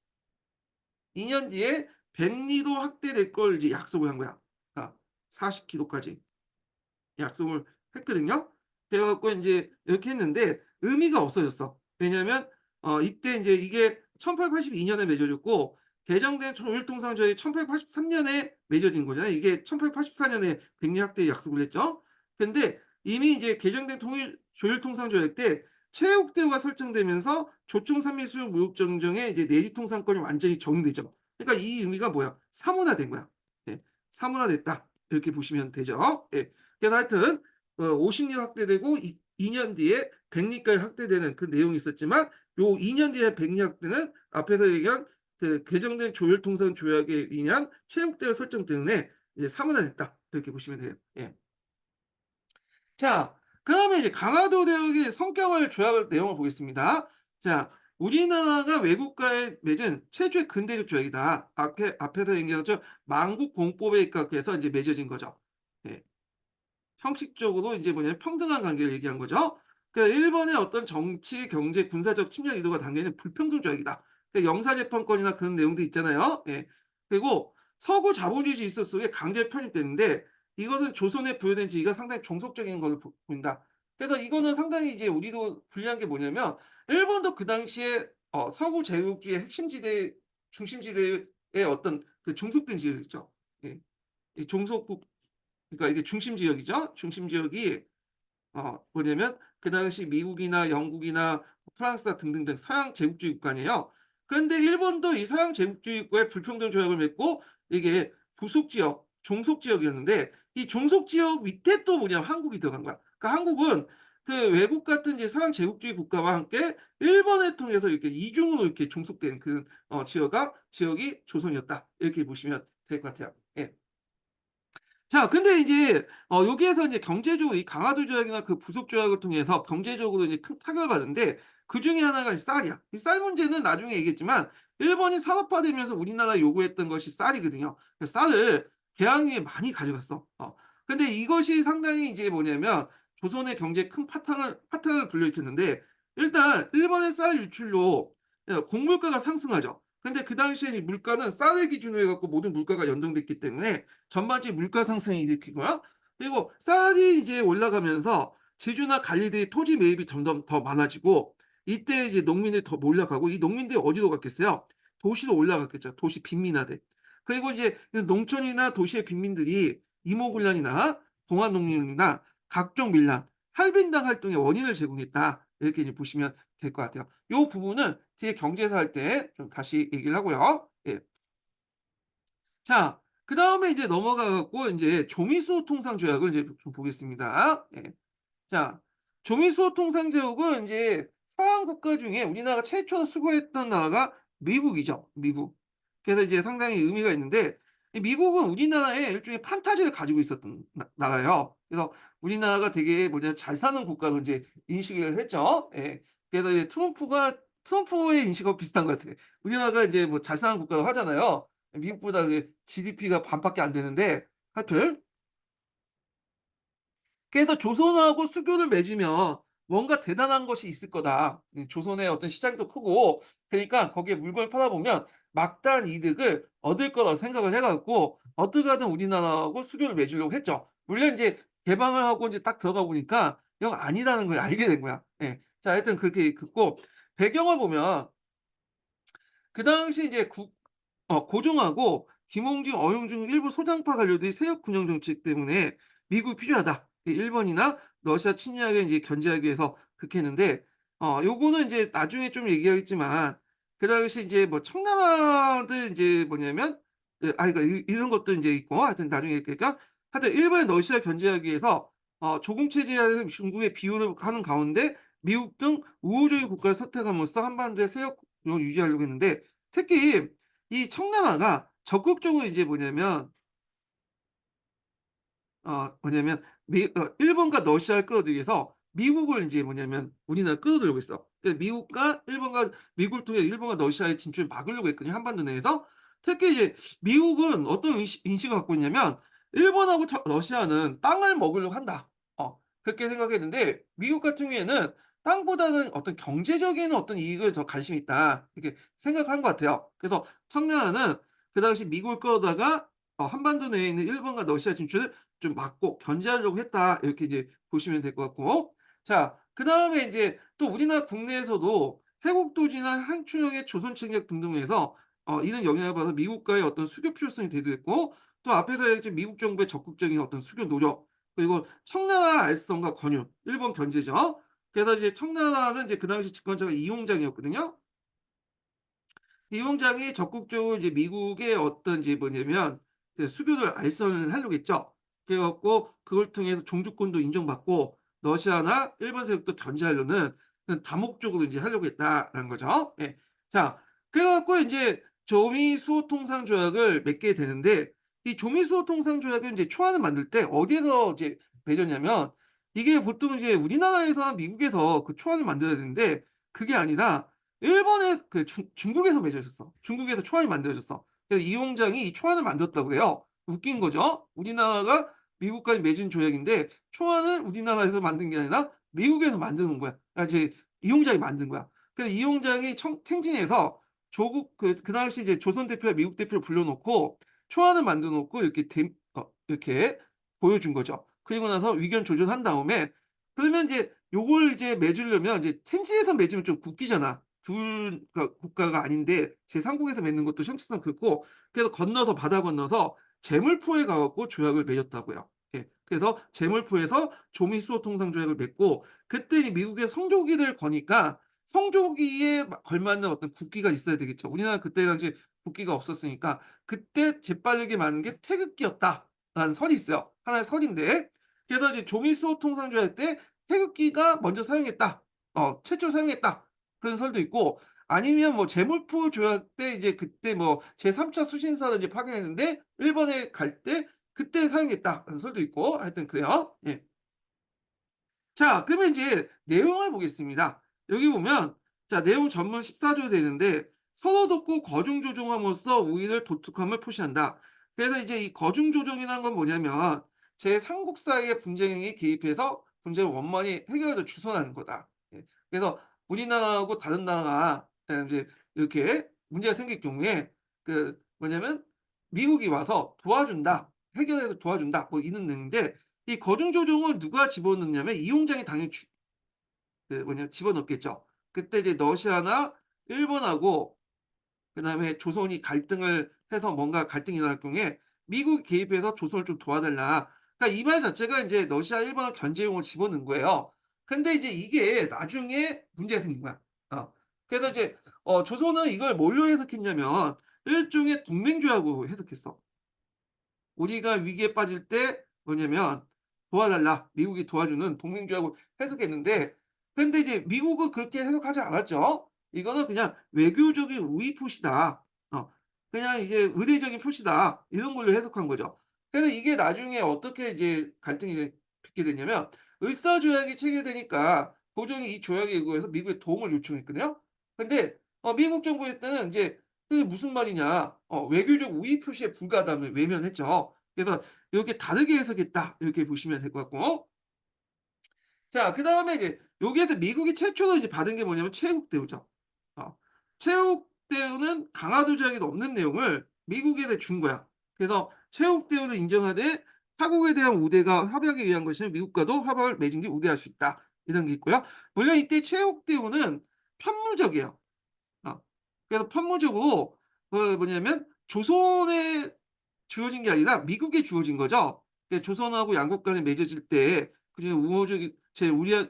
2년 뒤에 100 리도 확대될 걸 이제 약속을 한 거야. 40 킬로까지 약속을 했거든요. 그래 갖고 인제 이렇게 했는데 의미가 없어졌어. 왜냐하면 이때 인제 이게 1882 년에 맺어졌고, 개정된 조율통상조약이 1883 년에 맺어진 거잖아요. 이게 1884 년에 백리 확대 약속을 했죠. 근데 이미 이제 개정된 통일 조율통상조약 때 체육대우가 설정되면서 조총 산미 수용 무역 정정의 이제 내리 통상권이 완전히 적용되죠. 그러니까 이 의미가 뭐야? 사문화된 거야. 예. 사문화됐다. 이렇게 보시면 되죠. 예. 그래서 하여튼 50리 확대되고 2년 뒤에 100리까지 확대되는 그 내용이 있었지만, 요 2년 뒤에 100리 확대는 앞에서 얘기한 그 개정된 조율통상 조약에 의한 체육대회 설정 때문에 이제 사문화됐다. 이렇게 보시면 돼요. 예. 자, 그다음에 이제 강화도 대학의 성격을 조약을 내용을 보겠습니다. 자, 우리나라가 외국과의 맺은 최초의 근대적 조약이다. 앞에서 얘기한 것처럼 만국 공법에 입각해서 이제 맺어진 거죠. 예. 형식적으로 이제 뭐냐면 평등한 관계를 얘기한 거죠. 그러니까 일본의 어떤 정치, 경제, 군사적 침략 의도가 담겨 있는 불평등 조약이다. 그러니까 영사재판권이나 그런 내용도 있잖아요. 예. 그리고 서구 자본주의 질서 속에 강제 편입되는데, 이것은 조선에 부여된 지위가 상당히 종속적인 것을 보인다. 그래서 이거는 상당히 이제 우리도 불리한 게 뭐냐면, 일본도 그 당시에 서구 제국주의 핵심지대, 중심지대의 어떤 그 종속된 지역이죠. 예. 이 종속국, 그러니까 이게 중심 지역이죠. 중심 지역이 뭐냐면 그 당시 미국이나 영국이나 프랑스 등등등 서양 제국주의 국가 아니에요. 그런데 일본도 이 서양 제국주의 국가의 불평등 조약을 맺고, 이게 부속 지역, 종속 지역이었는데, 이 종속 지역 밑에 또 뭐냐면 한국이 들어간 거야. 그러니까 한국은 그 외국 같은 이제 서양 제국주의 국가와 함께 일본을 통해서 이렇게 이중으로 이렇게 종속된 그 지역이 조선이었다. 이렇게 보시면 될 것 같아요. 예. 자, 근데 이제 여기에서 이제 경제적으로 이 강화도 조약이나 그 부속 조약을 통해서 경제적으로 이제 큰 타격을 받는데, 그중에 하나가 이 쌀이야. 이 쌀 문제는 나중에 얘기했지만 일본이 산업화되면서 우리나라에 요구했던 것이 쌀이거든요. 그래서 쌀을 개항에 많이 가져갔어. 근데 이것이 상당히 이제 뭐냐면 조선의 경제에 큰 파탄을 불러일으켰는데, 일단 일본의 쌀 유출로 공물가가 상승하죠. 근데 그 당시에 이 물가는 쌀을 기준으로 해 갖고 모든 물가가 연동됐기 때문에 전반적인 물가 상승을 일으키고요. 그리고 쌀이 이제 올라가면서 지주나 관리들이 토지 매입이 점점 더 많아지고, 이때 이제 농민들이 더 몰려가고, 이 농민들이 어디로 갔겠어요? 도시로 올라갔겠죠. 도시 빈민화돼. 그리고 이제 그 농촌이나 도시의 빈민들이 이모군란이나 동안농민이나 각종 밀란, 할빈당 활동의 원인을 제공했다. 이렇게 이제 보시면 될 것 같아요. 요 부분은 뒤에 경제사 할 때 좀 다시 얘기를 하고요. 예. 자, 그다음에 이제 넘어가 갖고 인제 조미수 통상 조약을 이제 좀 보겠습니다. 예. 자, 조미수 통상 조약은 인제 서양 국가 중에 우리나라가 최초로 수거했던 나라가 미국이죠, 미국. 그래서 이제 상당히 의미가 있는데, 이 미국은 우리나라에 일종의 판타지를 가지고 있었던 나라예요. 그래서 우리나라가 되게 뭐냐면 잘 사는 국가로 인제 인식을 했죠. 예. 그래서 이제 트럼프의 인식하고 비슷한 것 같아요. 우리나라가 인제 뭐 잘 사는 국가라고 하잖아요. 미국보다 그 GDP가 반밖에 안 되는데 하여튼 그래서 조선하고 수교를 맺으면 뭔가 대단한 것이 있을 거다. 조선의 어떤 시장도 크고 그러니까 거기에 물건을 팔아 보면 막대한 이득을 얻을 거라고 생각을 해 갖고 어떻게 하든 우리나라하고 수교를 맺으려고 했죠. 물론 인제 개방을 하고 인제 딱 들어가 보니까 영 아니라는 걸 알게 된 거야. 예. 자 하여튼 그렇게 됐고 배경을 보면 그 당시 이제 고종하고 김홍준, 어용준 일부 소장파 관료들이 세력 군영 정책 때문에 "미국이 필요하다." 일본이나 러시아 침략에 인제 견제하기 위해서 그렇게 했는데 요거는 인제 나중에 좀 얘기하겠지만 그 당시 인제 뭐 청나라들 인제 뭐냐면 그러니까 이런 것도 인제 있고 하여튼 나중에 그러니까 하여튼 일본이 러시아 견제하기 위해서 조공 체제하에서 중국에 비호를 하는 가운데 미국 등 우호적인 국가를 선택함으로써 한반도의 세력 을 유지하려고 했는데 특히 이 청나라가 적극적으로 이제 일본과 러시아를 끌어들이기 위해서 미국을 인제 우리나라를 끌어들이려고 했어. 그래서 미국을 통해 일본과 러시아의 진출을 막으려고 했거든요, 한반도 내에서. 특히 이제 미국은 어떤 인식을 갖고 있냐면 '일본하고 러시아는 땅을 먹으려고 한다.' 그렇게 생각했는데 미국 같은 경우에는 땅보다는 어떤 '경제적인 어떤 이익을 더 관심이 있다.' 이렇게 생각한 것 같아요. 그래서 청나라는 그 당시 미국을 끌어다가 한반도 내에 있는 일본과 러시아 진출을 좀 막고 견제하려고 했다. 이렇게 이제 보시면 될 것 같고. 자 그다음에 인제 또 우리나라 국내에서도 해국도지나 한춘역의 조선 침략 등등으로 해서 이런 영향을 받아서 미국과의 어떤 수교 필요성이 대두했고 또 앞에서 얘기했지만 미국 정부의 적극적인 어떤 수교 노력 그리고 청나라 알선과 권유, 일본 견제죠. 그래서 이제 청나라는 이제 그 당시 집권자가 이용장이었거든요. 이용장이 적극적으로 이제 미국의 어떤 이제 뭐냐면 그 수교를 알선을 하려고 했죠. 그래 갖고 그걸 통해서 종주권도 인정받고 러시아나 일본 세력도 견제하려는 그런 다목적으로 이제 하려고 했다라는 거죠. 예. 자 그래 갖고 인제 조미 수호 통상 조약을 맺게 되는데 이 조미 수호 통상 조약을 인제 초안을 만들 때 어디에서 이제 맺었냐면 이게 보통 이제 우리나라에서나 미국에서 그 초안을 만들어야 되는데 그게 아니라 일본에 그 중국에서 맺어졌어. 중국에서 초안이 만들어졌어. 그래서 이용장이 이 초안을 만들었다고 해요. 웃긴 거죠. 우리나라가 미국까지 맺은 조약인데 초안을 우리나라에서 만든 게 아니라 미국에서 만드는 거야. 이제 이용장이 만든 거야. 그래서 이용장이 탱진에서 조국 그 당시 이제 조선 대표와 미국 대표를 불러 놓고 초안을 만들어 놓고 이렇게 보여준 거죠. 그리고 나서 의견 조절한 다음에 그러면 이제 요걸 이제 맺으려면 이제 텐진에서 맺으면 좀 웃기잖아. 국가가 아닌데 제3국에서 맺는 것도 형식상 그렇고 그래서 건너서 바다 건너서 제물포에 가 갖고 조약을 맺었다고요. 예. 그래서 제물포에서 조미수호 통상 조약을 맺고 그때 이 미국의 성조기를 거니까 성조기에 걸맞는 어떤 국기가 있어야 되겠죠. 우리나라는 그때 당시에 국기가 없었으니까 그때 재빠르게 만든 게 태극기였다라는 설이 있어요. 하나의 설인데 그래서 이제 조미수호 통상 조약 때 태극기가 먼저 사용했다. 최초로 사용했다. 그런 설도 있고 아니면 뭐 제물포 조약 때 이제 그때 뭐 제3차 수신사를 이제 파견했는데 일본에 갈 때 그때 사용했다라는 설도 있고 하여튼 그래요. 예. 자 그러면 인제 내용을 보겠습니다. 여기 보면 자 내용 전문 14조 되는데 "서로 돕고 거중 조정함으로써 우위를 도특함을 표시한다." 그래서 이제 이 거중 조정이라는 건 뭐냐면 제3국 사이의 분쟁에 개입해서 분쟁을 원만히 해결하도록 주선하는 거다. 예. 그래서 우리나라하고 다른 나라가 인제 이렇게 문제가 생길 경우에 그 뭐냐면 "미국이 와서 도와준다. 해결해서 도와준다." 뭐 이런 내용인데 이 거중 조정을 누가 집어넣냐면 이용장이 당연히 집어넣겠죠. 그때 이제 러시아나 일본하고 그다음에 조선이 갈등을 해서 뭔가 갈등이 일어날 경우에 미국이 개입해서 "조선을 좀 도와달라." 그러니까 이 말 자체가 인제 러시아, 일본을 견제용으로 집어넣은 거예요. 근데 이제 이게 나중에 문제가 생긴 거야. 그래서 이제 조선은 이걸 뭘로 해석했냐면 일종의 동맹조약으로 해석했어. 우리가 위기에 빠질 때 뭐냐면 "도와달라." 미국이 도와주는 동맹조약으로 해석했는데 근데 이제 미국은 그렇게 해석하지 않았죠. 이거는 그냥 '외교적인 우위 표시다.' 그냥 이제 '의례적인 표시다.' 이런 걸로 해석한 거죠. 그래서 이게 나중에 어떻게 이제 갈등이 어떻게 됐냐면 을사조약이 체결되니까 고종이 이 조약에 의거해서 미국에 도움을 요청했거든요. 근데 미국 정부 때는 이제 그게 무슨 말이냐, 외교적 우위 표시에 불과하다며 외면했죠. 그래서 이렇게 다르게 해석했다 이렇게 보시면 될 것 같고. 자, 그다음에 이제 여기에서 미국이 최초로 이제 받은 게 뭐냐면 체국대우죠. 어. 체국대우는 강화도 조약에도 없는 내용을 미국에다 준 거야. 그래서 체국대우를 인정하되 타국에 대한 우대가 협약에 의한 것이면 미국과도 협약을 맺은 뒤 우대할 수 있다. 이런 게 있고요. 물론 이때 체국대우는 편무적이에요. 어. 그래서 편무적으로 뭐냐면 조선에 주어진 게 아니라 미국에 주어진 거죠. 조선하고 양국 간에 맺어질 때 그냥 우호적인 제 우리한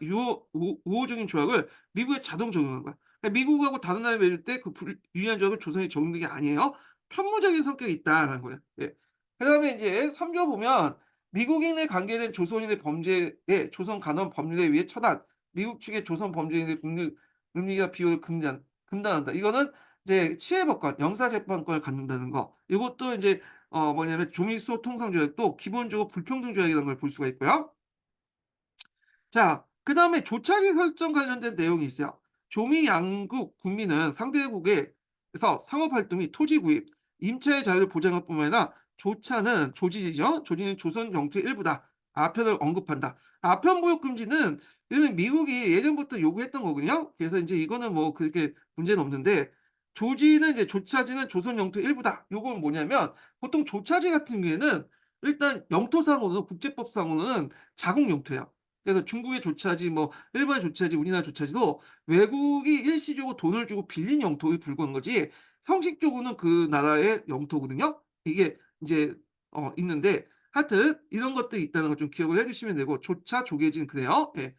우호적인 조약을 미국에 자동 적용한 거야. 그러니까 미국하고 다른 나라에 맺을 때 그 유리한 조약을 조선에 적용된 게 아니에요. 편무적인 성격이 있다라는 거예요. 예. 그다음에 이제 3조 보면 미국인에 관계된 조선인의 범죄에 조선 간원 법률에 의해 처단, 미국 측의 조선 범죄인의 국립 은닉이나 비호를 금단한다. 이거는 이제 치해법권, 형사재판권을 갖는다는 거. 이것도 이제 뭐냐면 조미수 통상조약도 기본적으로 불평등 조약이라는 걸 볼 수가 있고요. 자, 그다음에 조차기 설정 관련된 내용이 있어요. 조미 양국 국민은 상대국에서 상업 활동 및 토지 구입, 임차의 자유를 보장할 뿐만 아니라 조차는 조지죠. 조지는 조선 영토의 일부다. 아편을 언급한다. 아편 무역 금지는 이거는 미국이 예전부터 요구했던 거거든요. 그래서 이제 이거는 뭐 그렇게 문제는 없는데 조지는 이제 조차지는 조선 영토의 일부다. 요건 뭐냐면 보통 조차지 같은 경우에는 일단 영토상으로는 국제법상으로는 자국 영토예요. 그래서 중국의 조차지 뭐 일본의 조차지 우리나라 조차지도 외국이 일시적으로 돈을 주고 빌린 영토에 불과한 거지 형식적으로는 그 나라의 영토거든요. 이게 이제 있는데 하여튼 이런 것들이 있다는 걸 좀 기억을 해 두시면 되고 조차 조개진 그래요. 예.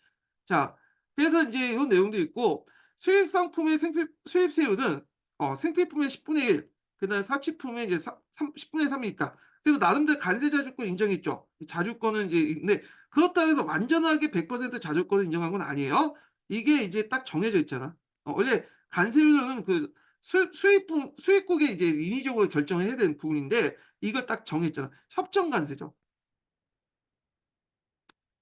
자, 그래서 인제 이런 내용도 있고 수입 상품의 수입세율은 생필품의 10분의 1 그다음에 사치품의 이제 사 삼 10분의 3이 있다. 그래서 나름대로 관세 자주권 인정했죠. 자주권은 이제 근데 그렇다고 해서 완전하게 100% 자주권을 인정한 건 아니에요. 이게 이제 딱 정해져 있잖아. 원래 관세율은 그 수입국이 이제 인위적으로 결정을 해야 되는 부분인데 이걸 딱 정했잖아. 협정 관세죠.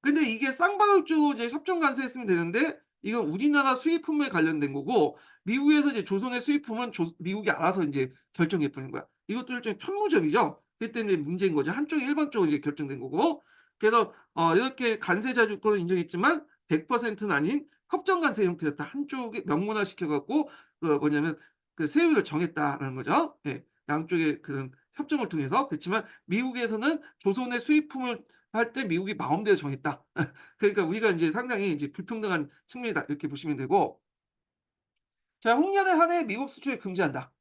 근데 이게 쌍방울 쪽으로 이제 협정 관세했으면 되는데 이건 우리나라 수입품에 관련된 거고 미국에서 이제 조선의 수입품은 미국이 알아서 인제 결정해 버린 거야. 이것도 일종의 편무점이죠. 그렇기 때문에 문제인 거죠. 한쪽이 일방적으로 이게 결정된 거고. 그래서 이렇게 관세 자주권을 인정했지만 100%는 아닌 협정 관세 형태였다. 한쪽이 명문화시켜 갖고 뭐냐면 그 세율을 정했다라는 거죠. 예. 양쪽의 그런 협정을 통해서. 그렇지만 미국에서는 조선의 수입품을 할 때 미국이 마음대로 정했다. 그러니까 우리가 인제 상당히 이제 불평등한 측면이다 이렇게 보시면 되고 자, 홍련을 한 해 미국 수출을 금지한다.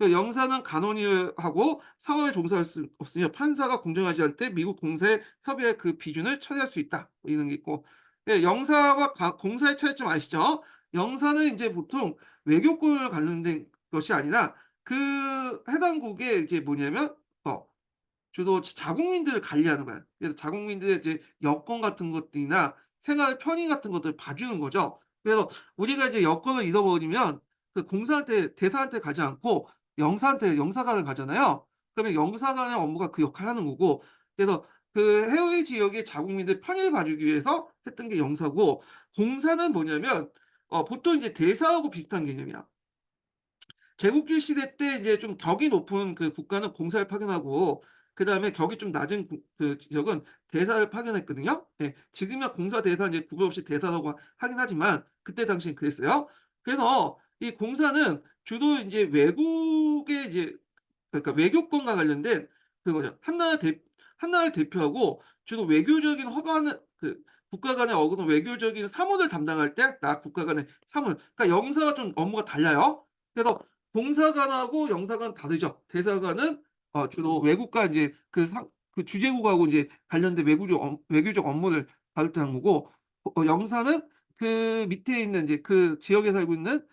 영사는 간언니하고 상업에 종사할 수 없으며 판사가 공정하지 않을 때 미국 공사의 협의의 그 비준을 처리할 수 있다. 뭐 이런 게 있고 예, 영사와 공사의 차이점 아시죠? 영사는 인제 보통 외교권을 관련된 것이 아니라 그 해당국의 이제 뭐냐면 주로 자국민들을 관리하는 거야. 그래서 자국민들의 이제 여건 같은 것들이나 생활 편의 같은 것들을 봐주는 거죠. 그래서 우리가 이제 여건을 잃어버리면 그 공사한테 대사한테 가지 않고 영사한테 영사관을 가잖아요. 그러면 영사관의 업무가 그 역할을 하는 거고 그래서 그 해외 지역의 자국민들 편의를 봐주기 위해서 했던 게 영사고 공사는 뭐냐면 보통 이제 대사하고 비슷한 개념이야. 제국주의 시대 때 이제 좀 격이 높은 그 국가는 공사를 파견하고 그다음에 격이 좀 낮은 그 지역은 대사를 파견했거든요. 예. 지금이야 공사 대사 이제 구분 없이 대사라고 하긴 하지만 그때 당시엔 그랬어요. 그래서 이 공사는 주로 인제 외국의 이제 그러니까 외교권과 관련된 그거죠. 한 나라를 대표하고 주로 외교적인 허가는 그 국가 간의 어떤 외교적인 사무를 담당할 때 국가 간의 사물 그러니까 영사가 좀 업무가 달라요. 그래서 공사관하고 영사관 다르죠. 대사관은 주로 외국과 인제 그 주재국하고 인제 관련된 외교적 업무를 다룰 때 하는 거고 영사는 그 밑에 있는 인제 그 지역에 살고 있는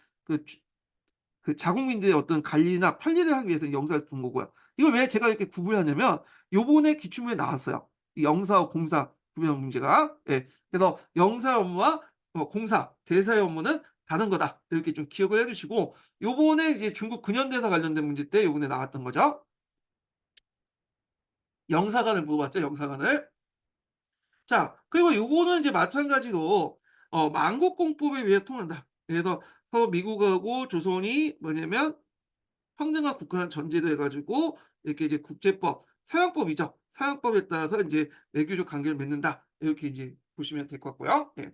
그 자국민들의 어떤 관리나 편리를 하기 위해서 영사를 둔 거고요. 이걸 왜 제가 이렇게 구분하냐면 요번에 기출문에 나왔어요. 이 영사와 공사 구별 문제가. 예. 그래서 영사 업무와 공사, 대사의 업무는 다른 거다. 이렇게 좀 기억을 해 두시고 요번에 이제 중국 근현대사 관련된 문제 때 요번에 나왔던 거죠. 영사관을 물어봤죠, 영사관을. 자, 그리고 요거는 이제 마찬가지로 만국공법에 의해 통한다. 그래서 서로 미국하고 조선이 뭐냐면 평등한 국가는 전제로 해 가지고 이렇게 이제 국제법, 서양법이죠. 서양법에 따라서 인제 외교적 관계를 맺는다. 이렇게 이제 보시면 될 것 같고요. 예.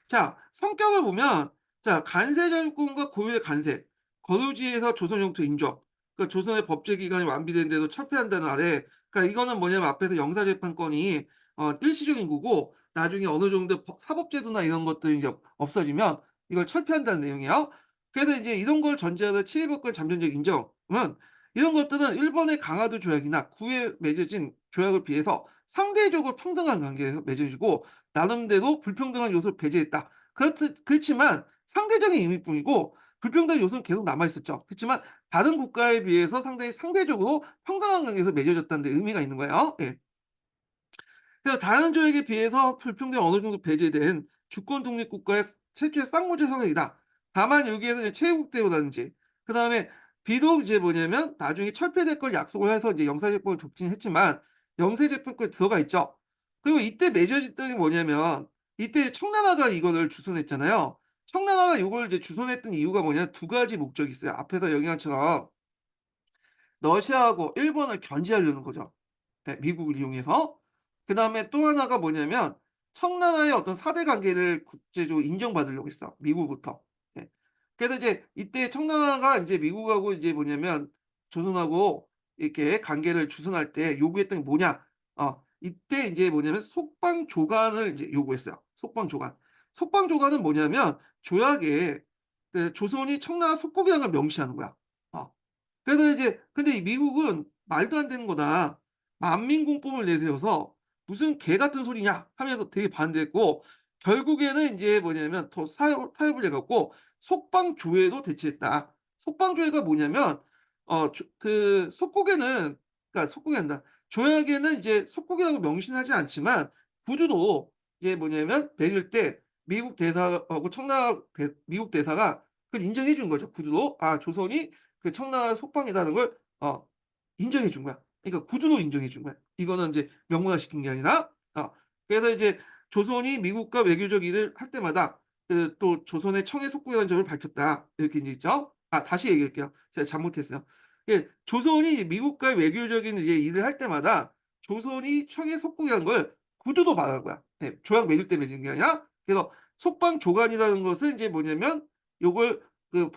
자, 성격을 보면 자, 간세 정권과 고유의 간세, 거주지에서 조선 영토 인접, 그러니까 조선의 법제 기관이 완비되는데도 철폐한다는 아래, 그러니까 이거는 뭐냐면 앞에서 영사 재판권이 일시적인 거고 나중에 어느 정도 사법 제도나 이런 것들이 이제 없어지면 이걸 철폐한다는 내용이에요. 그래서 이제 이런 걸 전제하에 치리법권 잠정적 인정은 이런 것들은 일본의 강화도 조약이나 구에 맺어진 조약을 비해서 상대적으로 평등한 관계에서 맺어지고 나름대로 불평등한 요소를 배제했다. 그렇지만 상대적인 의미뿐이고 불평등한 요소는 계속 남아 있었죠. 그렇지만 다른 국가에 비해서 상당히 상대적으로 평등한 관계에서 맺어졌다는 데 의미가 있는 거예요. 예. 그래서 다른 조약에 비해서 불평등이 어느 정도 배제된 주권 독립 국가의 최초의 쌍무제 성격이다. 다만 여기에서 이제 체육대우라든지 그다음에 비록 이제 뭐냐면 나중에 철폐될 걸 약속을 해서 이제 영사재판을 좁히긴 했지만 영세재판권에 들어가 있죠. 그리고 이때 맺어졌던 게 뭐냐면 이때 청나라가 이거를 주선했잖아요. 청나라가 요걸 이제 주선했던 이유가 뭐냐면 두 가지 목적이 있어요. 앞에서 얘기한 것처럼 러시아하고 일본을 견제하려는 거죠. 예, 미국을 이용해서. 그다음에 또 하나가 뭐냐면 청나라의 어떤 사대 관계를 국제적으로 인정받으려고 했어, 미국부터. 예. 그래서 이제 이때 청나라가 인제 미국하고 이제 뭐냐면 조선하고 이렇게 관계를 주선할 때 요구했던 게 뭐냐? 이때 인제 뭐냐면 속방조간을 이제 요구했어요. 속방조간. 속방조간은 뭐냐면 조약에 그 조선이 청나라 속국이라는 걸 명시하는 거야. 어. 그래서 이제 근데 이 미국은 "말도 안 되는 거다. 만민공법을 내세워서 무슨 개 같은 소리냐." 하면서 되게 반대했고 결국에는 인제 뭐냐면 더 타협을 해 갖고 속방조회로 대치했다. 속방조회가 뭐냐면 그 속국에는 그러니까 속국이 아니라 조약에는 이제 속국이라고 명시는 하지 않지만 구두로 이제 뭐냐면 맺을 때 미국 대사하고 청나라 미국 대사가 그걸 인정해 준 거죠, 구두로. 아, 조선이 그 청나라 속방이라는 걸 인정해 준 거야. 그러니까 구두로 인정해 준 거야. 이거는 인제 명문화시킨 게 아니라. 그래서 이제 조선이 미국과 외교적 일을 할 때마다 그 또 조선의 청해 속국이라는 점을 밝혔다. 이렇게 인제 있죠. 다시 얘기할게요. 제가 잘못했어요. 예, 조선이 미국과의 외교적인 이제 일을 할 때마다 조선이 청해 속국이라는 걸 구두로 말하는 거야. 예, 조약 맺을 때 맺은 게 아니라. 그래서 속방조간이라는 것은 인제 뭐냐면 요걸 그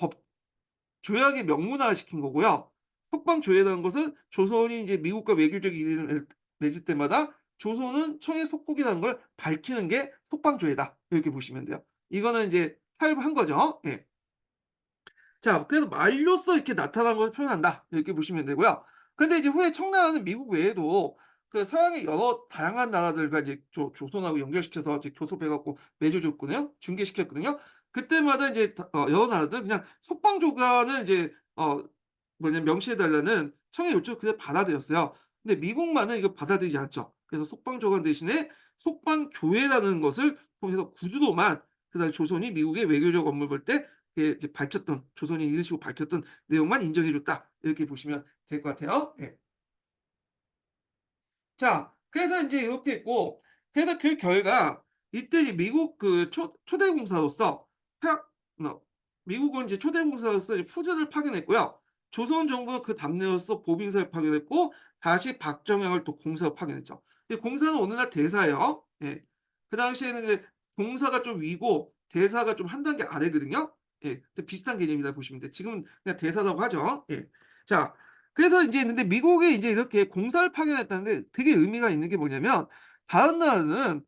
조약의 명문화시킨 거고요. 속방조회라는 것은 조선이 이제 미국과 외교적 일을 맺을 때마다 조선은 청해 속국이라는 걸 밝히는 게 속방조회다. 이렇게 보시면 돼요. 이거는 이제 타협한 거죠. 예. 자, 그래서 말로써 이렇게 나타난 걸 표현한다. 이렇게 보시면 되고요. 근데 이제 후에 청나라는 미국 외에도 그 서양의 여러 다양한 나라들과 이제 조선하고 연결시켜서 이제 교섭해 갖고 맺어 줬거든요. 중개시켰거든요. 그때마다 이제 여러 나라들은 그냥 속방조간을 이제 뭐냐면 명시해 달라는 청의 요청을 그대로 받아들였어요. 근데 미국만은 이거 받아들이지 않죠. 그래서 속방조간 대신에 속방교회라는 것을 통해서 구두로만 그다음에 조선이 미국의 외교적 업무를 볼 때 이제 밝혔던 조선이 이런 식으로 밝혔던 내용만 인정해 줬다. 이렇게 보시면 될 것 같아요. 예. 자, 그래서 인제 요렇게 있고 그래서 그 결과 이때 이제 미국 그 초대 공사로서 파 어 미국은 이제 초대 공사로서 이제 푸즈를 파견했고요. 조선 정부는 그 답례로서 보빙사를 파견했고 다시 박정영을 또 공사로 파견했죠. 이 공사는 오늘날 대사예요. 예. 그 당시에는 이제 공사가 좀 위고 대사가 좀 한 단계 아래거든요. 예. 근데 비슷한 개념이다 보시면 돼요. 지금은 그냥 대사라고 하죠. 예. 자, 그래서 인제 근데 미국에 이제 이렇게 공사를 파견했다는 게 되게 의미가 있는 게 뭐냐면 다른 나라는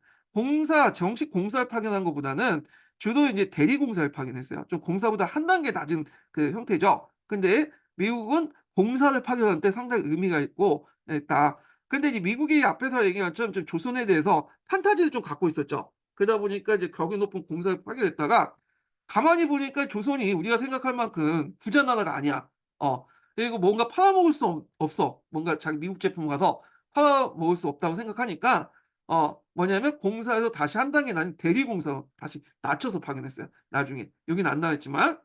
정식 공사를 파견한 것보다는 주로 이제 대리 공사를 파견했어요. 좀 공사보다 한 단계 낮은 그 형태죠. 근데 미국은 공사를 파견할 때 상당히 의미가 있고 있다. 근데 이제 미국이 앞에서 얘기한 것처럼 좀 조선에 대해서 판타지를 좀 갖고 있었죠. 그러다 보니까 이제 격이 높은 공사를 파견했다가 가만히 보니까 조선이 우리가 생각할 만큼 부자 나라가 아니야. 어. 그리고 뭔가 팔아먹을 수 없어. 뭔가 자기 미국 제품 가서 팔아먹을 수 없다고 생각하니까 뭐냐면 공사에서 다시 한 단계 낮은 대리 공사로 다시 낮춰서 파견했어요, 나중에. 여기는 안 나와 있지만.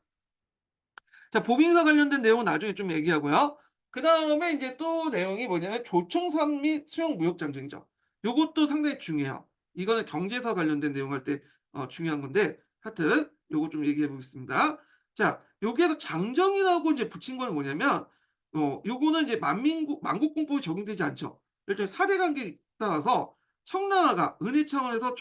자, 보빙사 관련된 내용은 나중에 좀 얘기하고요. 그다음에 인제 또 내용이 뭐냐면 조총산 및 수용 무역 장정이죠. 요것도 상당히 중요해요. 이거는 경제사 관련된 내용 할 때 중요한 건데 하여튼 요거 좀 얘기해 보겠습니다. 자 여기에서 장정이라고 이제 붙인 건 뭐냐면 요거는 이제 만국공법이 적용되지 않죠. 일종의 사대 관계에 따라서 청나라가 은혜 차원에서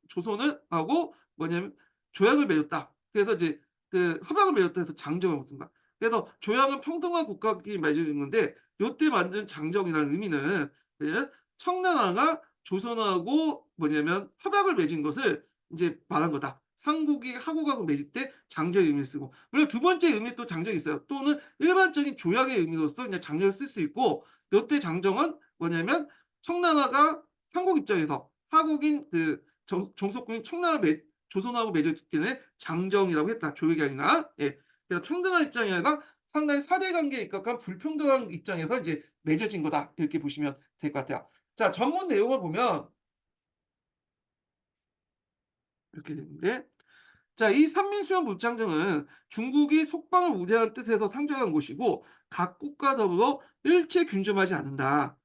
조선을 하고 뭐냐면 조약을 맺었다. 그래서 이제 그 협약을 맺었다 해서 장정을 붙은 거야. 그래서 조약은 평등한 국가끼리 맺어진 건데 요때 만든 장정이라는 의미는 예 청나라가 조선하고 뭐냐면 협약을 맺은 것을 인제 말한 거다. 삼국이 하국하고 맺을 때 장정의 의미를 쓰고 물론 두 번째 의미에 또 장정이 있어요. 또는 일반적인 조약의 의미로서 그냥 장정을 쓸 수 있고 요때 장정은 뭐냐면 청나라가 삼국 입장에서 하국인 그 종속국인 청나라 조선하고 맺었기 때문에 장정이라고 했다. 조약이 아니라. 예. 그래서 평등한 입장이 아니라 상당히 사대 관계에 입각한 불평등한 입장에서 이제 맺어진 거다. 이렇게 보시면 될 것 같아요. 자 전문 내용을 보면 이렇게 되는데 자, 이 삼민수용 물장정은 중국이 속방을 우대한 뜻에서 상정한 곳이고 각국과 더불어 일체 균점하지 않는다.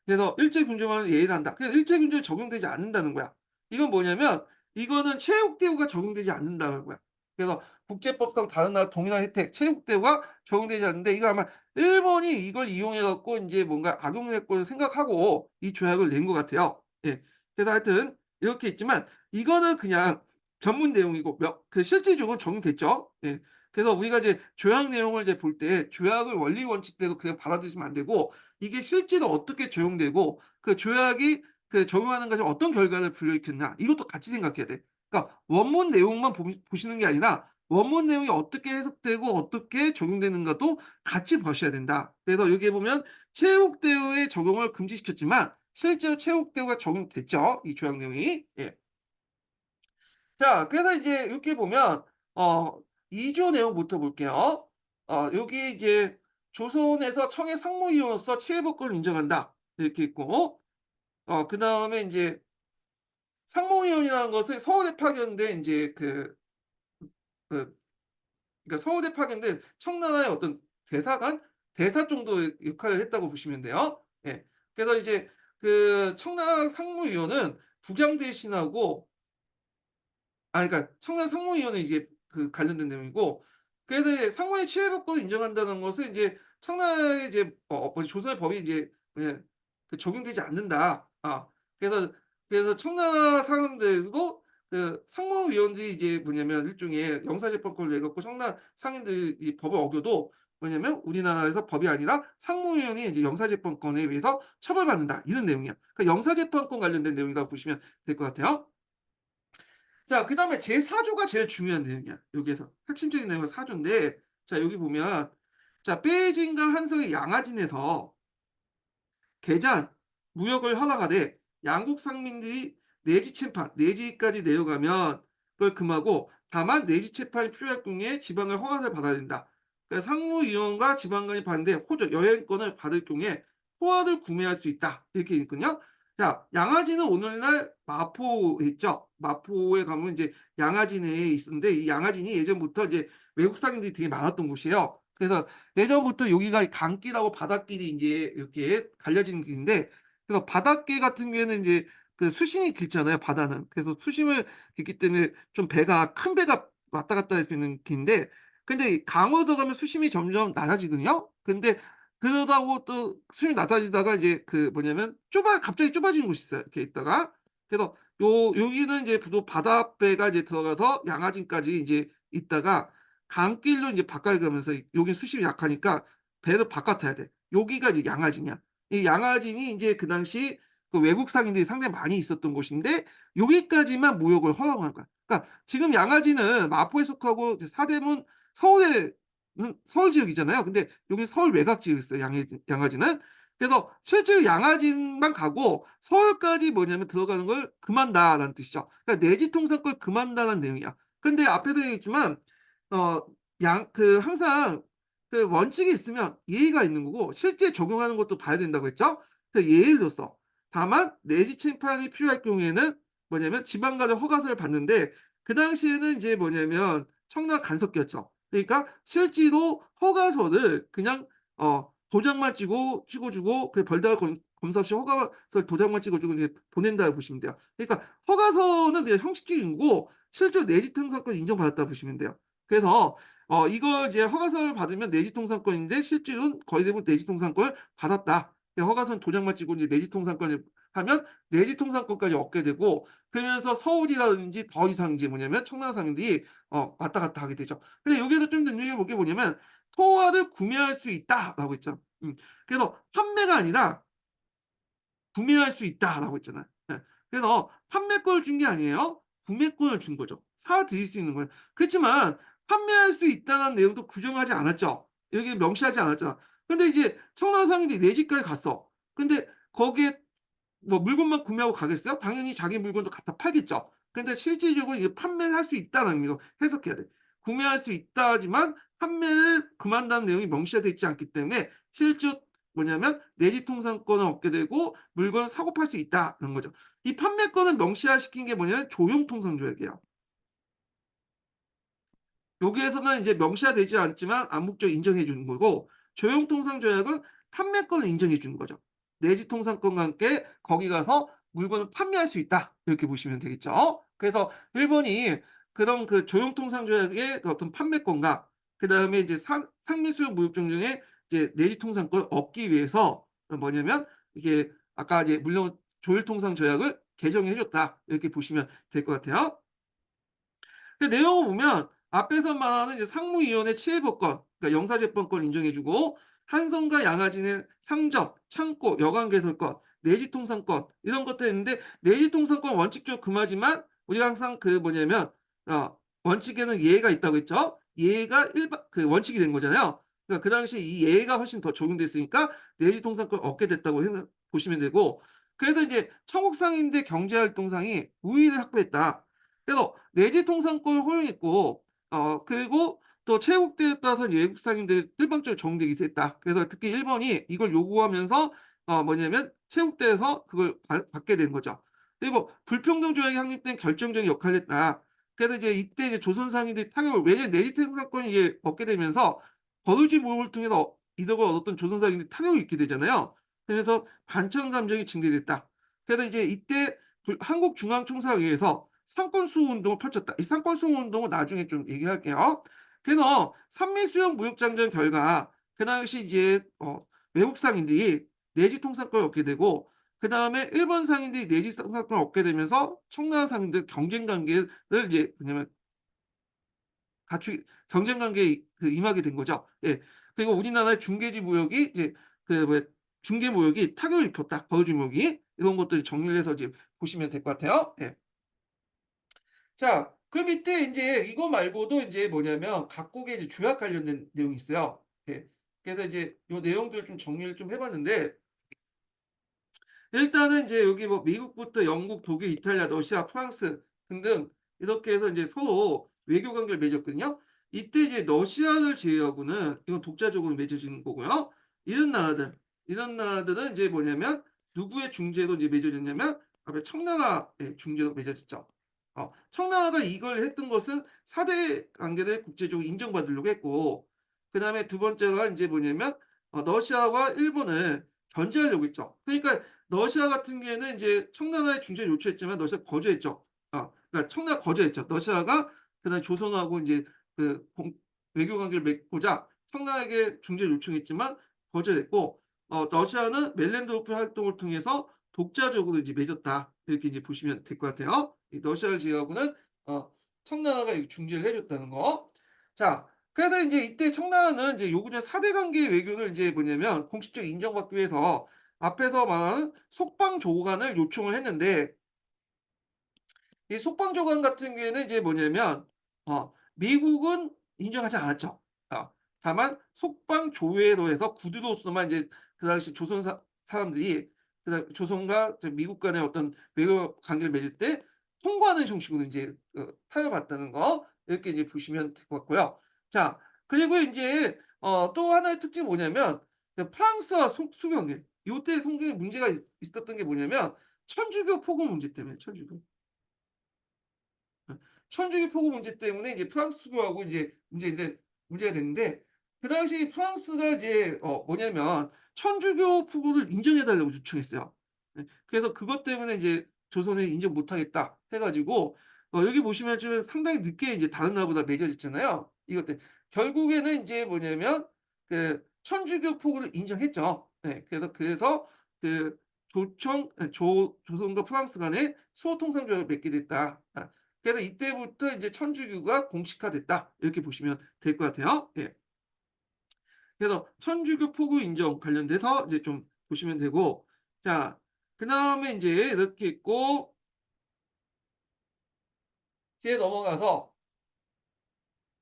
그래서 일체 균점하는 예의를 한다. 그래서 일체 균점이 적용되지 않는다는 거야. 이건 뭐냐면 이거는 체육 대우가 적용되지 않는다는 거야. 그래서 국제법상 다른 나라 동일한 혜택, 체육 대우가 적용되지 않는데 이거 아마 일본이 이걸 이용해 갖고 인제 뭔가 악용할 걸 생각하고 이 조약을 낸 것 같아요. 예. 그래서 하여튼 이렇게 있지만 이거는 그냥 전문 내용이고 그 실질적으로 적용됐죠. 예. 그래서 우리가 이제 조약 내용을 이제 볼 때 조약을 원리 원칙대로 그냥 받아들이시면 안 되고 이게 실제로 어떻게 적용되고 그 조약이 그 적용하는 것이 어떤 결과를 불러일으켰나 이것도 같이 생각해야 돼. 그러니까 원문 내용만 보시는 게 아니라 원문 내용이 어떻게 해석되고 어떻게 적용되는가도 같이 보셔야 된다. 그래서 여기에 보면 체육 대우의 적용을 금지시켰지만 실제로 체육 대우가 적용됐죠. 이 조약 내용이. 예. 자 그래서 이제 이렇게 보면 어 2조 내용부터 볼게요. 여기 이제 "조선에서 청해 상무위원으로서 치외법권을 인정한다." 이렇게 있고 그다음에 인제 상무위원이라는 것은 서울에 파견된 인제 그 그러니까 서울에 파견된 청나라의 어떤 대사관? 대사 정도의 역할을 했다고 보시면 돼요. 예. 그래서 이제 그 청나라 상무위원은 북양 대신하고 그러니까 청년 상무위원회 이게 그 관련된 내용이고 그래서 이제 상무의 치외법권을 인정한다는 것은 이제 청나라의 이제 뭐 조선의 법이 이제 예 그 적용되지 않는다. 그래서 청나라 사람들도 그 상무위원들이 이제 뭐냐면 일종의 영사재판권을 내 갖고 청나라 상인들이 법을 어겨도 뭐냐면 "우리나라에서 법이 아니라 상무위원이 이제 영사재판권에 의해서 처벌받는다." 이런 내용이야. 그러니까 영사재판권 관련된 내용이라고 보시면 될 것 같아요. 자 그다음에 제4 조가 제일 중요한 내용이야. 여기에서 핵심적인 내용은 4 조인데 자 여기 보면 자 베이징과 한성의 양화진에서 개장, 무역을 허락하되 양국 상민들이 내지 침판, 내지까지 내려가면 그걸 금하고 다만 내지 채판이 필요할 경우에 지방을 허가를 받아야 된다. 그러니까 상무위원과 지방관이 받는데 호조 여행권을 받을 경우에 포화를 구매할 수 있다. 이렇게 있거든요. 자, 양화진은 오늘날 마포에 있죠. 마포에 가면 이제 양화진에 있는데 이 양화진이 예전부터 이제 외국 상인들이 되게 많았던 곳이에요. 그래서 예전부터 여기가 강길하고 바닷길이 인제 이렇게 갈려지는 길인데 그래서 바닷길 같은 경우에는 인제 그 수심이 길잖아요 바다는. 그래서 수심을 깃기 때문에 좀 배가 큰 배가 왔다 갔다 할 수 있는 길인데 근데 이 강으로 들어가면 수심이 점점 낮아지거든요. 근데 그러다고 또 수심이 낮아지다가 이제 그 뭐냐면 갑자기 좁아지는 곳이 있어요 이렇게 있다가. 그래서 여기는 이제 또 바닷배가 이제 들어가서 양화진까지 인제 있다가 강길로 이제 바깥에 가면서 여기 수심이 약하니까 배를 바꿔 타야 돼. 여기가 이제 양화진이야. 이 양화진이 인제 그 당시 그 외국 상인들이 상당히 많이 있었던 곳인데 여기까지만 무역을 허용한 거야. 그러니까 지금 양화진은 마포에 속하고 이제 사대문 서울에는 서울 지역이잖아요. 근데 여기는 서울 외곽 지역에 있어요 양화진은. 그래서 실제로 양화진만 가고 서울까지 뭐냐면 들어가는 걸 금한다라는 뜻이죠. 그러니까 내지 통상권을 금한다는 내용이야. 근데 앞에도 얘기했지만 어 항상 그 원칙이 있으면 예의가 있는 거고 실제 적용하는 것도 봐야 된다고 했죠. 그래서 예를 들어서 다만 내지 침판이 필요할 경우에는 뭐냐면 지방간의 허가서를 받는데 그 당시에는 이제 뭐냐면 청라 간섭기였죠. 그러니까 실제로 허가서를 그냥 도장만 찍어 주고 그 별다를 건 검사 없이 허가서를 도장만 찍어 주고 이제 보낸다고 보시면 돼요. 그러니까 허가서는 그냥 형식적인 거고 실제로 내지 통상권을 인정받았다고 보시면 돼요. 그래서 이걸 이제 허가서를 받으면 내지 통상권인데 실제로는 거의 대부분 내지 통상권을 받았다. 허가서는 도장만 찍고 이제 내지 통상권을 하면 내지 통상권까지 얻게 되고, 그러면서 서울이라든지 더 이상 이제 뭐냐면 청나라 상인들이 왔다 갔다 하게 되죠. 근데 여기에서 좀 더 눈여겨볼 게 뭐냐면 토화를 구매할 수 있다라고 했죠. 그래서 판매가 아니라 구매할 수 있다라고 했잖아요. 예. 그래서 판매권을 준 게 아니에요. 구매권을 준 거죠. 사 드릴 수 있는 거예요. 그렇지만 판매할 수 있다는 내용도 규정하지 않았죠. 여기 명시하지 않았잖아. 근데 이제 청나라 상인들이 내 집까지 갔어. 근데 거기에 뭐 물건만 구매하고 가겠어요? 당연히 자기 물건도 갖다 팔겠죠. 근데 실질적으로 이게 판매를 할 수 있다는 의미로 해석해야 돼. 구매할 수 있다지만 판매를 금한다는 내용이 명시가 되어 있지 않기 때문에 실제 뭐냐면 내지 통상권을 얻게 되고 물건을 사고 팔 수 있다는 거죠. 이 판매권을 명시화시킨 게 뭐냐면 조용통상조약이에요. 여기에서는 이제 명시가 되지 않지만 암묵적으로 인정해 주는 거고, 조용통상조약은 판매권을 인정해 주는 거죠. 내지 통상권과 함께 거기 가서 물건을 판매할 수 있다. 이렇게 보시면 되겠죠. 그래서 일본이 그런 그 조용통상조약의 그 어떤 판매권과 그다음에 이제 상미수용 무역정 중에 이제 내지 통상권을 얻기 위해서 뭐냐면 이게 아까 이제 물론 조율통상조약을 개정해 줬다. 이렇게 보시면 될 것 같아요. 그 내용을 보면 앞에서 말하는 이제 상무위원회 치해법권, 그러니까 영사재판권 인정해주고, 한성과 양아진의 상점, 창고, 여관개설권, 내지통상권 이런 것들이 있는데, 내지통상권 원칙적으로 금하지만 우리가 항상 그 뭐냐면 원칙에는 예외가 있다고 했죠. 예외가 일반 그 원칙이 된 거잖아요. 그러니까 그 당시 이 예외가 훨씬 더 적용됐으니까 내지통상권 얻게 됐다고 보시면 되고, 그래서 이제 청국상인대 경제활동상이 우위를 확보했다. 그래서 내지 통상권을 허용했고, 그리고 또 체육대회에 따라서 외국 상인들이 일방적으로 적용되기 시작했다. 그래서 특히 일본이 이걸 요구하면서 뭐냐면 체육대회에서 그걸 받게 된 거죠. 그리고 불평등 조약이 확립된 결정적인 역할을 했다. 그래서 이제 이때 이제 조선 상인들이 타격을, 왜냐면 내지 통상권을 이게 얻게 되면서 거주지 모욕을 통해서 이덕을 얻었던 조선 상인들이 타격을 입게 되잖아요. 그래서 반천 감정이 징계됐다. 그래서 이제 이때 한국중앙총사회에서 상권수호 운동을 펼쳤다. 이 상권수호 운동은 나중에 좀 얘기할게요. 그래서 산미수용 무역장전 결과 그 당시 이제 외국 상인들이 내지 통상권을 얻게 되고, 그 다음에 일본 상인들이 내지 통상권을 얻게 되면서 청나라 상인들 경쟁 관계를 이제 뭐냐면 갖추 경쟁 관계에 임하게 된 거죠. 예. 그리고 우리나라의 중개지 무역이 이제 그 뭐 중개 무역이 타격을 입혔다. 거주지 무역이 이런 것들을 정리를 해서 이제 보시면 될 것 같아요. 예. 자, 그 밑에 인제 이거 말고도 인제 뭐냐면 각국의 이제 조약 관련된 내용이 있어요. 예. 그래서 이제 요 내용들을 좀 정리를 좀 해 봤는데, 일단은 이제 여기 뭐 미국부터 영국, 독일, 이탈리아, 러시아, 프랑스 등등 이렇게 해서 인제 서로 외교 관계를 맺었거든요. 이때 이제 러시아를 제외하고는 이건 독자적으로 맺어진 거고요. 이런 나라들, 이런 나라들은 인제 뭐냐면 누구의 중재로 이제 맺어졌냐면 앞에 청나라의 중재로 맺어졌죠. 청나라가 이걸 했던 것은 4대 관계를 국제적으로 인정받으려고 했고, 그다음에 두 번째가 인제 뭐냐면 러시아와 일본을 견제하려고 했죠. 그러니까 러시아 같은 경우에는 이제 청나라에 중재를 요청했지만 러시아가 거절했죠. 그러니까 청나라가 거절했죠. 러시아가 그다음에 조선하고 인제 그 외교 관계를 맺고자 청나라에게 중재를 요청했지만 거절했고, 러시아는 멜렌도르프 활동을 통해서 독자적으로 이제 맺었다. 이렇게 이제 보시면 될 것 같아요. 이 러시아를 제외하고는 청나라가 이 중재를 해 줬다는 거. 자, 그래서 인제 이때 청나라는 이제 요구된 4대 관계의 외교를 인제 뭐냐면 공식적으로 인정받기 위해서 앞에서 말하는 속방조관을 요청을 했는데, 이 속방조관 같은 경우에는 이제 뭐냐면 미국은 인정하지 않았죠. 다만 속방조회로 해서 구두로서만 이제 그 당시 조선 사람들이 그다음 조선과 미국 간의 어떤 외교 관계를 맺을 때 통과하는 형식으로 인제 타협했다는 거, 이렇게 이제 보시면 될 것 같고요. 자, 그리고 인제 또 하나의 특징이 뭐냐면 그 프랑스와 수경계, 요때 성경에 문제가 있었던 게 뭐냐면 천주교 포교 문제 때문에, 천주교. 천주교 포교 문제 때문에 이제 프랑스 수교하고 이제 문제가 됐는데, 그 당시 프랑스가 이제 뭐냐면 천주교 폭우를 인정해 달라고 요청했어요. 예. 그래서 그것 때문에 이제 조선에 "인정 못 하겠다." 해 가지고 여기 보시면 좀 상당히 늦게 이제 다른 나라보다 맺어졌잖아요. 이것 때 결국에는 인제 뭐냐면 그 천주교 폭우를 인정했죠. 네. 그래서 그 조청 조 조선과 프랑스 간에 수호 통상 조약을 맺게 됐다. 그래서 이때부터 이제 천주교가 공식화됐다. 이렇게 보시면 될 것 같아요. 예. 그래서 천주교 포교 인정 관련돼서 이제 좀 보시면 되고, 자 그다음에 인제 이렇게 있고 뒤에 넘어가서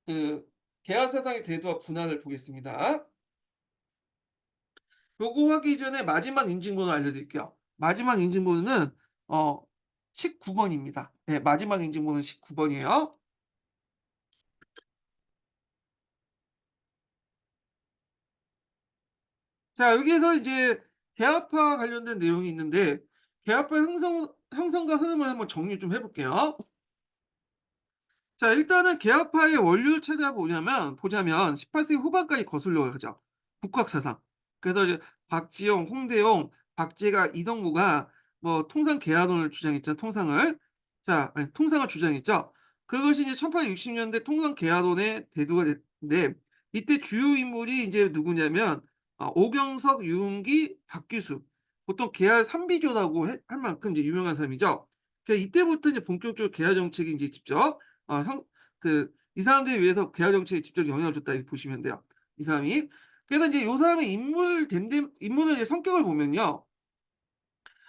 그 개화 사상의 대두와 분할을 보겠습니다. 요거 하기 전에 마지막 인증번호 알려드릴게요. 마지막 인증번호는 어 19 번입니다. 네, 마지막 인증번호는 19 번이에요. 자 여기에서 이제 개화파 관련된 내용이 있는데, 개화파 형성과 흐름을 한번 정리 좀 해 볼게요. 자 일단은 개화파의 원류를 보자면 18 세기 후반까지 거슬러 가죠. 국학사상. 그래서 이제 박지용, 홍대용, 박제가, 이덕무가 뭐 통상 개화론을 주장했잖아요, 통상을. 아니 통상을 주장했죠. 그것이 이제 1860 년대 통상 개화론의 대두가 됐는데, 이때 주요 인물이 이제 누구냐면 오경석, 유흥기, 박규수. 보통 개화 3비조라고 할 만큼 이제 유명한 사람이죠. 그러니까 이때부터 이제 본격적으로 개화 정책이 인제 직접 어 형 그 이 사람들에 의해서 개화 정책에 직접 영향을 줬다 이렇게 보시면 돼요, 이 사람이. 그래서 인제 요 사람의 인물의 이제 성격을 보면요.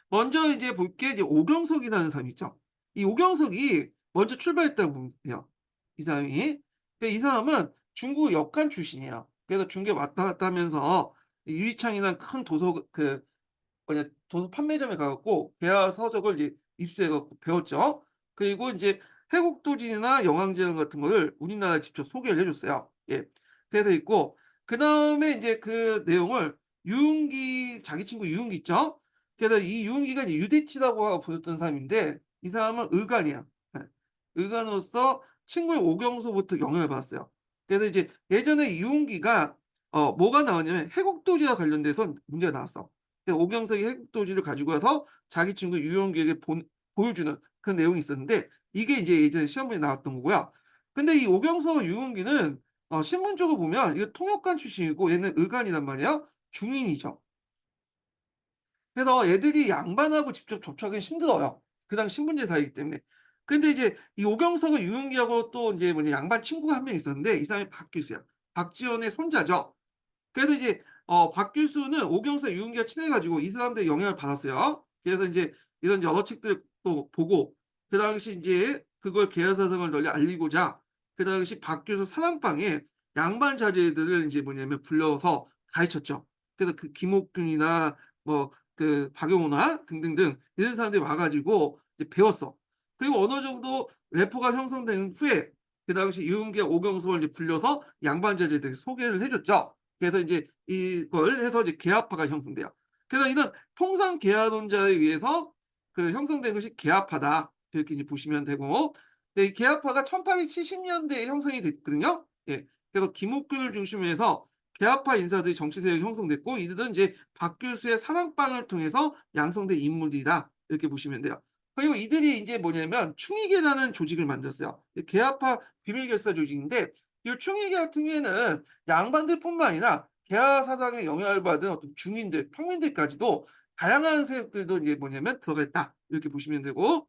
먼저 이제 볼 게 이제 오경석이라는 사람이 있죠. 이 오경석이 먼저 출발했다고 보면 돼요, 이 사람이. 근데 이 사람은 중국 역한 출신이에요. 그래서 중국에 왔다 갔다 하면서 이 유리창이라는 큰 도서 도서 판매점에 가 갖고 개화 서적을 이제 입수해 갖고 배웠죠. 그리고 인제 회곡도진이나 영왕제왕 같은 거를 우리나라에 직접 소개를 해 줬어요. 예. 그래서 있고, 그다음에 인제 그 내용을 유흥기, 자기 친구 유흥기 있죠? 그래서 이 유흥기가 이제 유대치라고 하고 불렸던 사람인데, 이 사람은 의관이야. 예. 의관으로서 친구의 오경서부터 영향을 받았어요. 그래서 이제 예전에 이 유흥기가 뭐가 나왔냐면 회곡도지와 관련돼서 문제가 나왔어. 그 오경석이 해국도지를 가지고 와서 자기 친구 유영규에게 보여주는 그런 내용이 있었는데, 이게 이제 예전에 시험에 나왔던 거고요. 근데 이 오경석, 유흥기는 신분적으로 보면 이거 통역관 출신이고 얘는 의관이란 말이에요. 중인이죠. 그래서 애들이 양반하고 직접 접촉하기는 힘들어요, 그 당시 신분제 사이이기 때문에. 근데 이제 이 오경석은 유흥기하고 또 인제 뭐냐 양반 친구가 한 명 있었는데, 이 사람이 박규수야. 박지원의 손자죠. 그래서 이제 박규수는 오경서, 유흥기가 친해 가지고 이 사람들의 영향을 받았어요. 그래서 인제 이런 여러 책들을 또 보고, 그 당시 인제 그걸 개화사상을 널리 알리고자 그 당시 박규수 사랑방에 양반 자제들을 인제 뭐냐면 불러서 가르쳤죠. 그래서 그 김옥균이나 뭐 그 박용호나 등등등 이런 사람들이 와 가지고 이제 배웠어. 그리고 어느 정도 래퍼가 형성된 후에 그 당시 유흥기와 오경석을 이제 불려서 양반 자제들에게 소개를 해 줬죠. 그래서 이제 이걸 해서 이제 개화파가 형성돼요. 그래서 이런 통상 개화론자에 의해서 그 형성된 것이 개화파다, 이렇게 이제 보시면 되고, 네, 이 개화파가 1870 년대에 형성이 됐거든요. 예. 그래서 김옥균을 중심으로 해서 개화파 인사들이 정치 세력이 형성됐고, 이들은 이제 박규수의 사랑방을 통해서 양성된 인물이다, 이렇게 보시면 돼요. 그리고 이들이 인제 뭐냐면 충의계라는 조직을 만들었어요. 이 개화파 비밀결사 조직인데, 이 충의계 같은 경우에는 양반들뿐만 아니라 개화 사상에 영향을 받은 어떤 중인들, 평민들까지도 다양한 세력들도 이제 뭐냐면 들어가 있다, 이렇게 보시면 되고.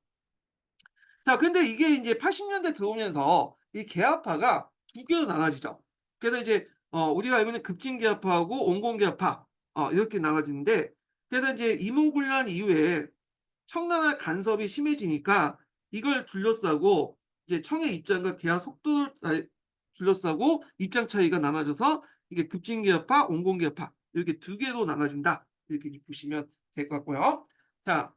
자 근데 이게 인제 80 년대 들어오면서 이 개화파가 두 개로 나눠지죠. 그래서 이제 우리가 알고 있는 급진개화파하고 온건개화파 이렇게 나눠지는데, 그래서 인제 이모군란 이후에 청나라 간섭이 심해지니까 이걸 둘러싸고 이제 청의 입장과 개화 속도를 둘러싸고 입장 차이가 나눠져서 이게 급진개혁파, 온건개혁파 이렇게 두 개로 나눠진다, 이렇게 이제 보시면 될 것 같고요. 자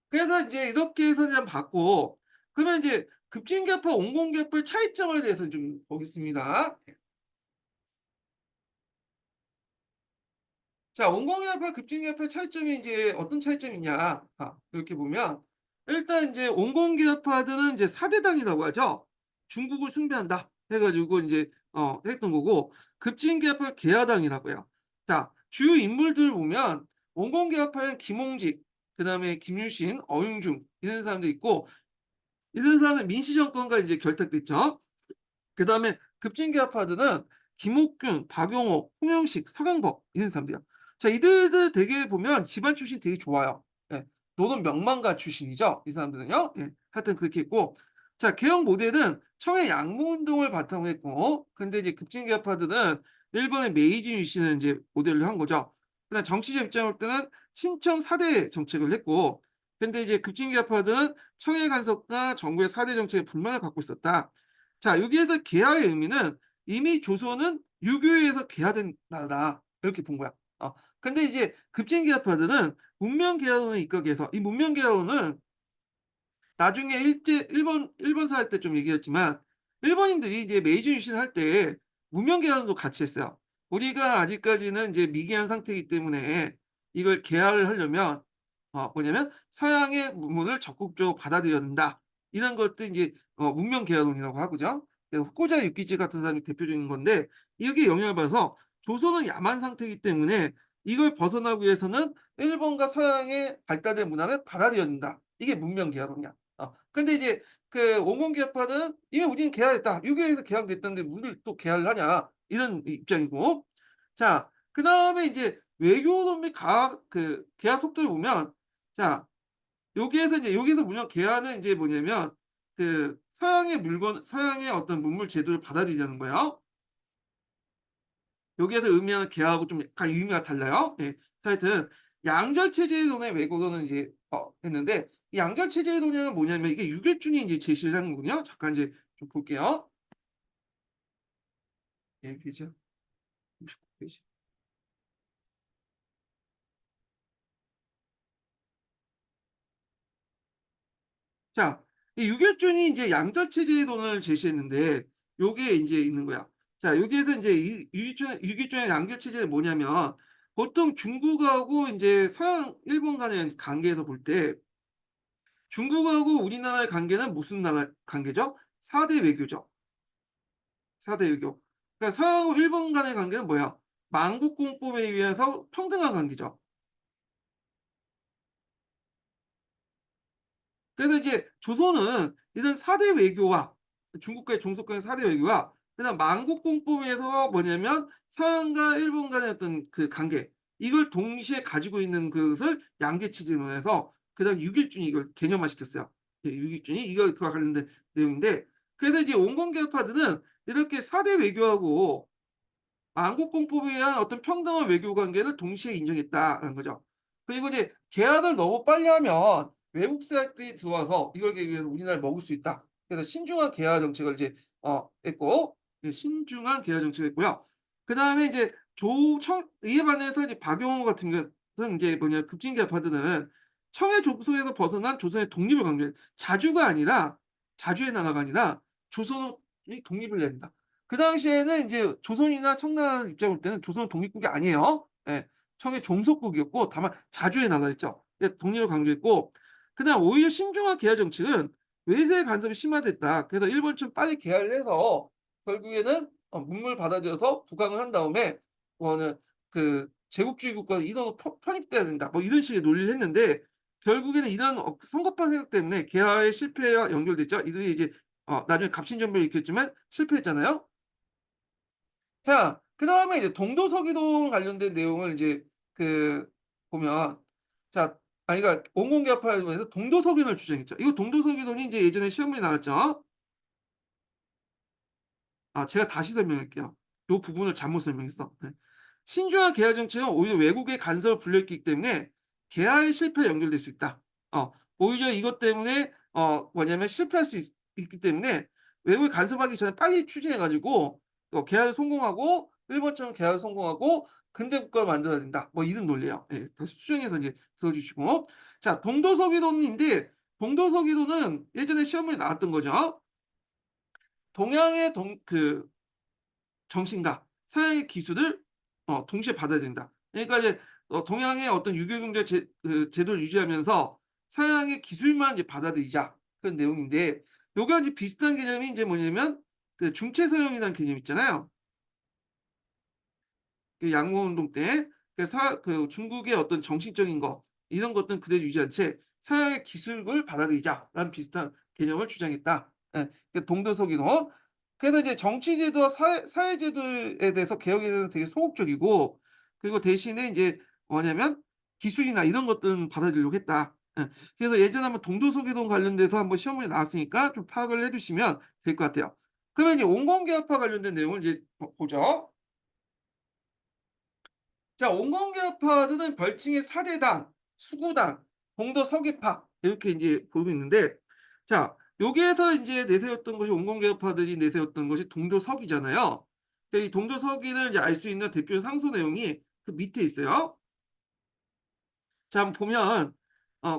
그래서 인제 이렇게 설명 받고, 그러면 인제 급진개혁파, 온건개혁파의 차이점에 대해서 좀 보겠습니다. 자 온건계열파, 급진계열파의 차이점이 인제 어떤 차이점이 있냐. 이렇게 보면 일단 인제 온건계열파들은 이제 4 대당이라고 하죠. '중국을 숭배한다.' 해 가지고 인제 했던 거고 급진개합파는 개야당이라고 해요. 자 주요 인물들 보면 원공개합파는 김홍직 그다음에 김유신, 어윤중 이런 사람들이 있고 이런 사람은 민씨 정권과 이제 결탁됐죠. 그다음에 급진개합파들은 김옥균, 박용호, 홍영식, 서강복 이런 사람들이야. 자 이들들 되게 보면 집안 출신이 되게 좋아요. 예. 노는 명망가 출신이죠. 이 사람들은요. 예. 하여튼 그렇게 있고 자 개혁 모델은 청해 양모운동을 바탕으로 했고 근데 이제 급진개합파들은 일본의 메이지 유신을 이제 모델로 한 거죠. 그다음 정치적 입장을 볼 때는 친청 4대 정책을 했고 근데 이제 급진개합파들은 청해 간섭과 정부의 4대 정책에 불만을 갖고 있었다. 자 여기에서 개화의 의미는 이미 조선은 유교에서 개화된 나라다 이렇게 본 거야. 근데 이제 급진개혁파들은 문명개혁론을 입각해서 이 문명개혁론은 나중에 일제 일본사 할 때 좀 얘기했지만 일본인들이 이제 메이지 유신을 할 때 문명개혁론도 같이 했어요. 우리가 아직까지는 이제 미개한 상태이기 때문에 이걸 개화를 하려면 뭐냐면 "서양의 문물을 적극적으로 받아들여야 된다." 이런 것들 인제 문명개혁론이라고 하고죠. 후쿠자 유키치 같은 사람이 대표적인 건데 여기에 영향을 받아서 조선은 야만 상태이기 때문에 이걸 벗어나기 위해서는 일본과 서양의 발달된 문화를 받아들여야 된다. 이게 문명개혁론이야. 근데 이제 그 원공개혁파는 "이미 우리는 개화했다. 유교에서 개혁됐던데 우리를 또 개화를 하냐." 이런 입장이고 자 그다음에 이제 외교론 및 가학 개화 속도를 보면 자 여기에서 이제 여기서 물론 개화는 인제 뭐냐면 서양의 물건 서양의 어떤 문물 제도를 받아들이자는 거예요. 여기에서 의미하는 개화하고 좀 약간 의미가 달라요. 예. 하여튼 양절체제론의 왜곡론을 이제 했는데 이 양절체제론은 뭐냐면 이게 유교준이 인제 제시를 한 거거든요. 잠깐 인제 좀 볼게요. 예 페이지요. 59 페이지. 자 이 유교준이 인제 양절체제론을 제시했는데 요게 인제 있는 거야. 자 여기에서 인제 이 유교준의 양절체제는 뭐냐면 보통 중국하고 인제 서양 일본 간의 관계에서 볼 때 중국하고 우리나라의 관계는 무슨 나라 관계죠? 4대 외교죠. 4대 외교. 그러니까 서양하고 일본 간의 관계는 뭐야? 만국공법에 의해서 평등한 관계죠. 그래서 이제 조선은 이런 4대 외교와 중국과의 종속간의 4대 외교와 그다음 만국공법에서 뭐냐면 서양과 일본 간의 어떤 그 관계 이걸 동시에 가지고 있는 그것을 양제체제론에서 그다음에 육일준이 이걸 개념화시켰어요. 예 육일준이 이거 그와 관련된 내용인데 그래서 이제 온건개혁파들은 이렇게 4대 외교하고 만국공법에 의한 어떤 평등한 외교 관계를 동시에 인정했다라는 거죠. 그리고 이제 계약을 너무 빨리 하면 외국 세력들이 들어와서 이걸 위해서 우리나라를 먹을 수 있다. 그래서 신중한 계약 정책을 이제 했고 이제 신중한 계약 정책을 했고요. 그다음에 이제 조청 이에 반해서 이제 박용호 같은 경우는 이제 뭐냐 급진계파들은 청해 족속에서 벗어난 조선의 독립을 강조해 자주가 아니라 자주의 나라가 아니라 조선이 독립을 내야 된다. 그 당시에는 인제 조선이나 청나라 입장을 볼 때는 조선은 독립국이 아니에요. 예. 청의 종속국이었고 다만 자주의 나라였죠. 예 독립을 강조했고 그다음 오히려 신중한 개화 정책은 외세의 간섭이 심화됐다. 그래서 일본처럼 빨리 개화를 해서 결국에는 문물을 받아들여서 부강을 한 다음에 뭐는 제국주의 국가로 인원을 편입돼야 된다. 뭐 이런 식의 논리를 했는데 결국에는 이런 성급한 생각 때문에 개화의 실패와 연결됐죠. 이들이 이제 나중에 갑신정변을 일으켰지만 실패했잖아요. 자 그다음에 이제 동도서기동 관련된 내용을 이제 그 보면 자 그러니까 원공개혁파에서 동도서기론을 주장했죠. 이거 동도서기론이 인제 예전에 시험 문제 나왔죠. 제가 다시 설명할게요. 요 부분을 잘못 설명했어. 네. 신중한 개화 정책은 오히려 외국의 간섭을 불러일으키기 때문에 개화의 실패에 연결될 수 있다. 오히려 이것 때문에 뭐냐면 실패할 수 있기 때문에 외국이 간섭하기 전에 빨리 추진해 가지고 개화를 성공하고 일본처럼 개화를 성공하고 근대 국가를 만들어야 된다. 뭐 이런 논리예요. 예. 다시 수정해서 인제 들어 주시고. 자 동도서기론인데 동도서기론은 예전에 시험에 나왔던 거죠. 동양의 정신과 서양의 기술을 동시에 받아야 된다. 그러니까 이제 동양의 어떤 유교 경제 제도를 유지하면서 서양의 기술만 이제 받아들이자 그런 내용인데 요게 이제 비슷한 개념이 인제 뭐냐면 그 중체 서형이라는 개념 있잖아요. 그 양모운동 때 그 중국의 어떤 정신적인 거 이런 것들은 그대로 유지한 채 서양의 기술을 받아들이자라는 비슷한 개념을 주장했다. 예. 그 동도서기도. 그래서 이제 정치 제도와 사회 제도에 대해서 개혁에 대해서 되게 소극적이고 그리고 대신에 인제 뭐냐면 기술이나 이런 것들은 받아들이려고 했다. 예. 그래서 예전에 한번 동도서기동 관련돼서 한번 시험 문제 나왔으니까 좀 파악을 해 두시면 될 것 같아요. 그러면 이제 온건개혁파 관련된 내용을 이제 보죠. 자, 온건개혁파들은 별칭의 사대당, 수구당, 봉도 서기파 이렇게 인제 보고 있는데 자 여기에서 인제 내세웠던 것이 온건개혁파들이 내세웠던 것이 동도서기잖아요. 이 동도서기를 이제 알 수 있는 대표 상소 내용이 그 밑에 있어요. 자 한번 보면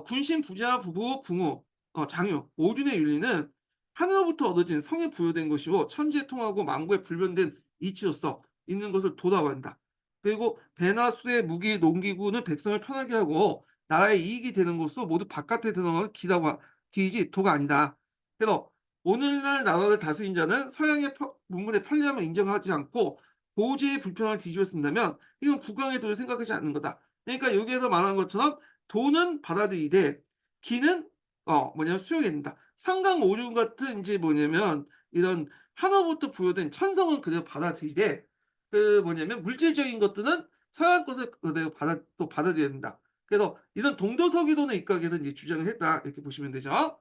군신 부자 부부 궁우 장유 오륜의 윤리는 하늘로부터 얻어진 성에 부여된 것이고 천지에 통하고 만국에 불변된 이치로서 있는 것을 도라고 한다. 그리고 배나 수레 무기 농기구는 백성을 편하게 하고 나라의 이익이 되는 것으로 모두 바깥에 드러나는 기다와 기이지 도가 아니다. 그래서 오늘날 나라를 다스린 자는 서양의 문물의 편리함을 인정하지 않고 고지의 불편함을 뒤집어 쓴다면 이건 국왕의 도를 생각하지 않는 거다. 그러니까 여기에서 말한 것처럼 도는 받아들이되 기는 뭐냐면 수용해야 된다. 상강 오륜 같은 인제 뭐냐면 이런 하늘로부터 부여된 천성은 그대로 받아들이되 그 뭐냐면 물질적인 것들은 서양 것을 그대로 또 받아들여야 된다. 그래서 이런 동도서기도는 입각해서 인제 주장을 했다. 이렇게 보시면 되죠.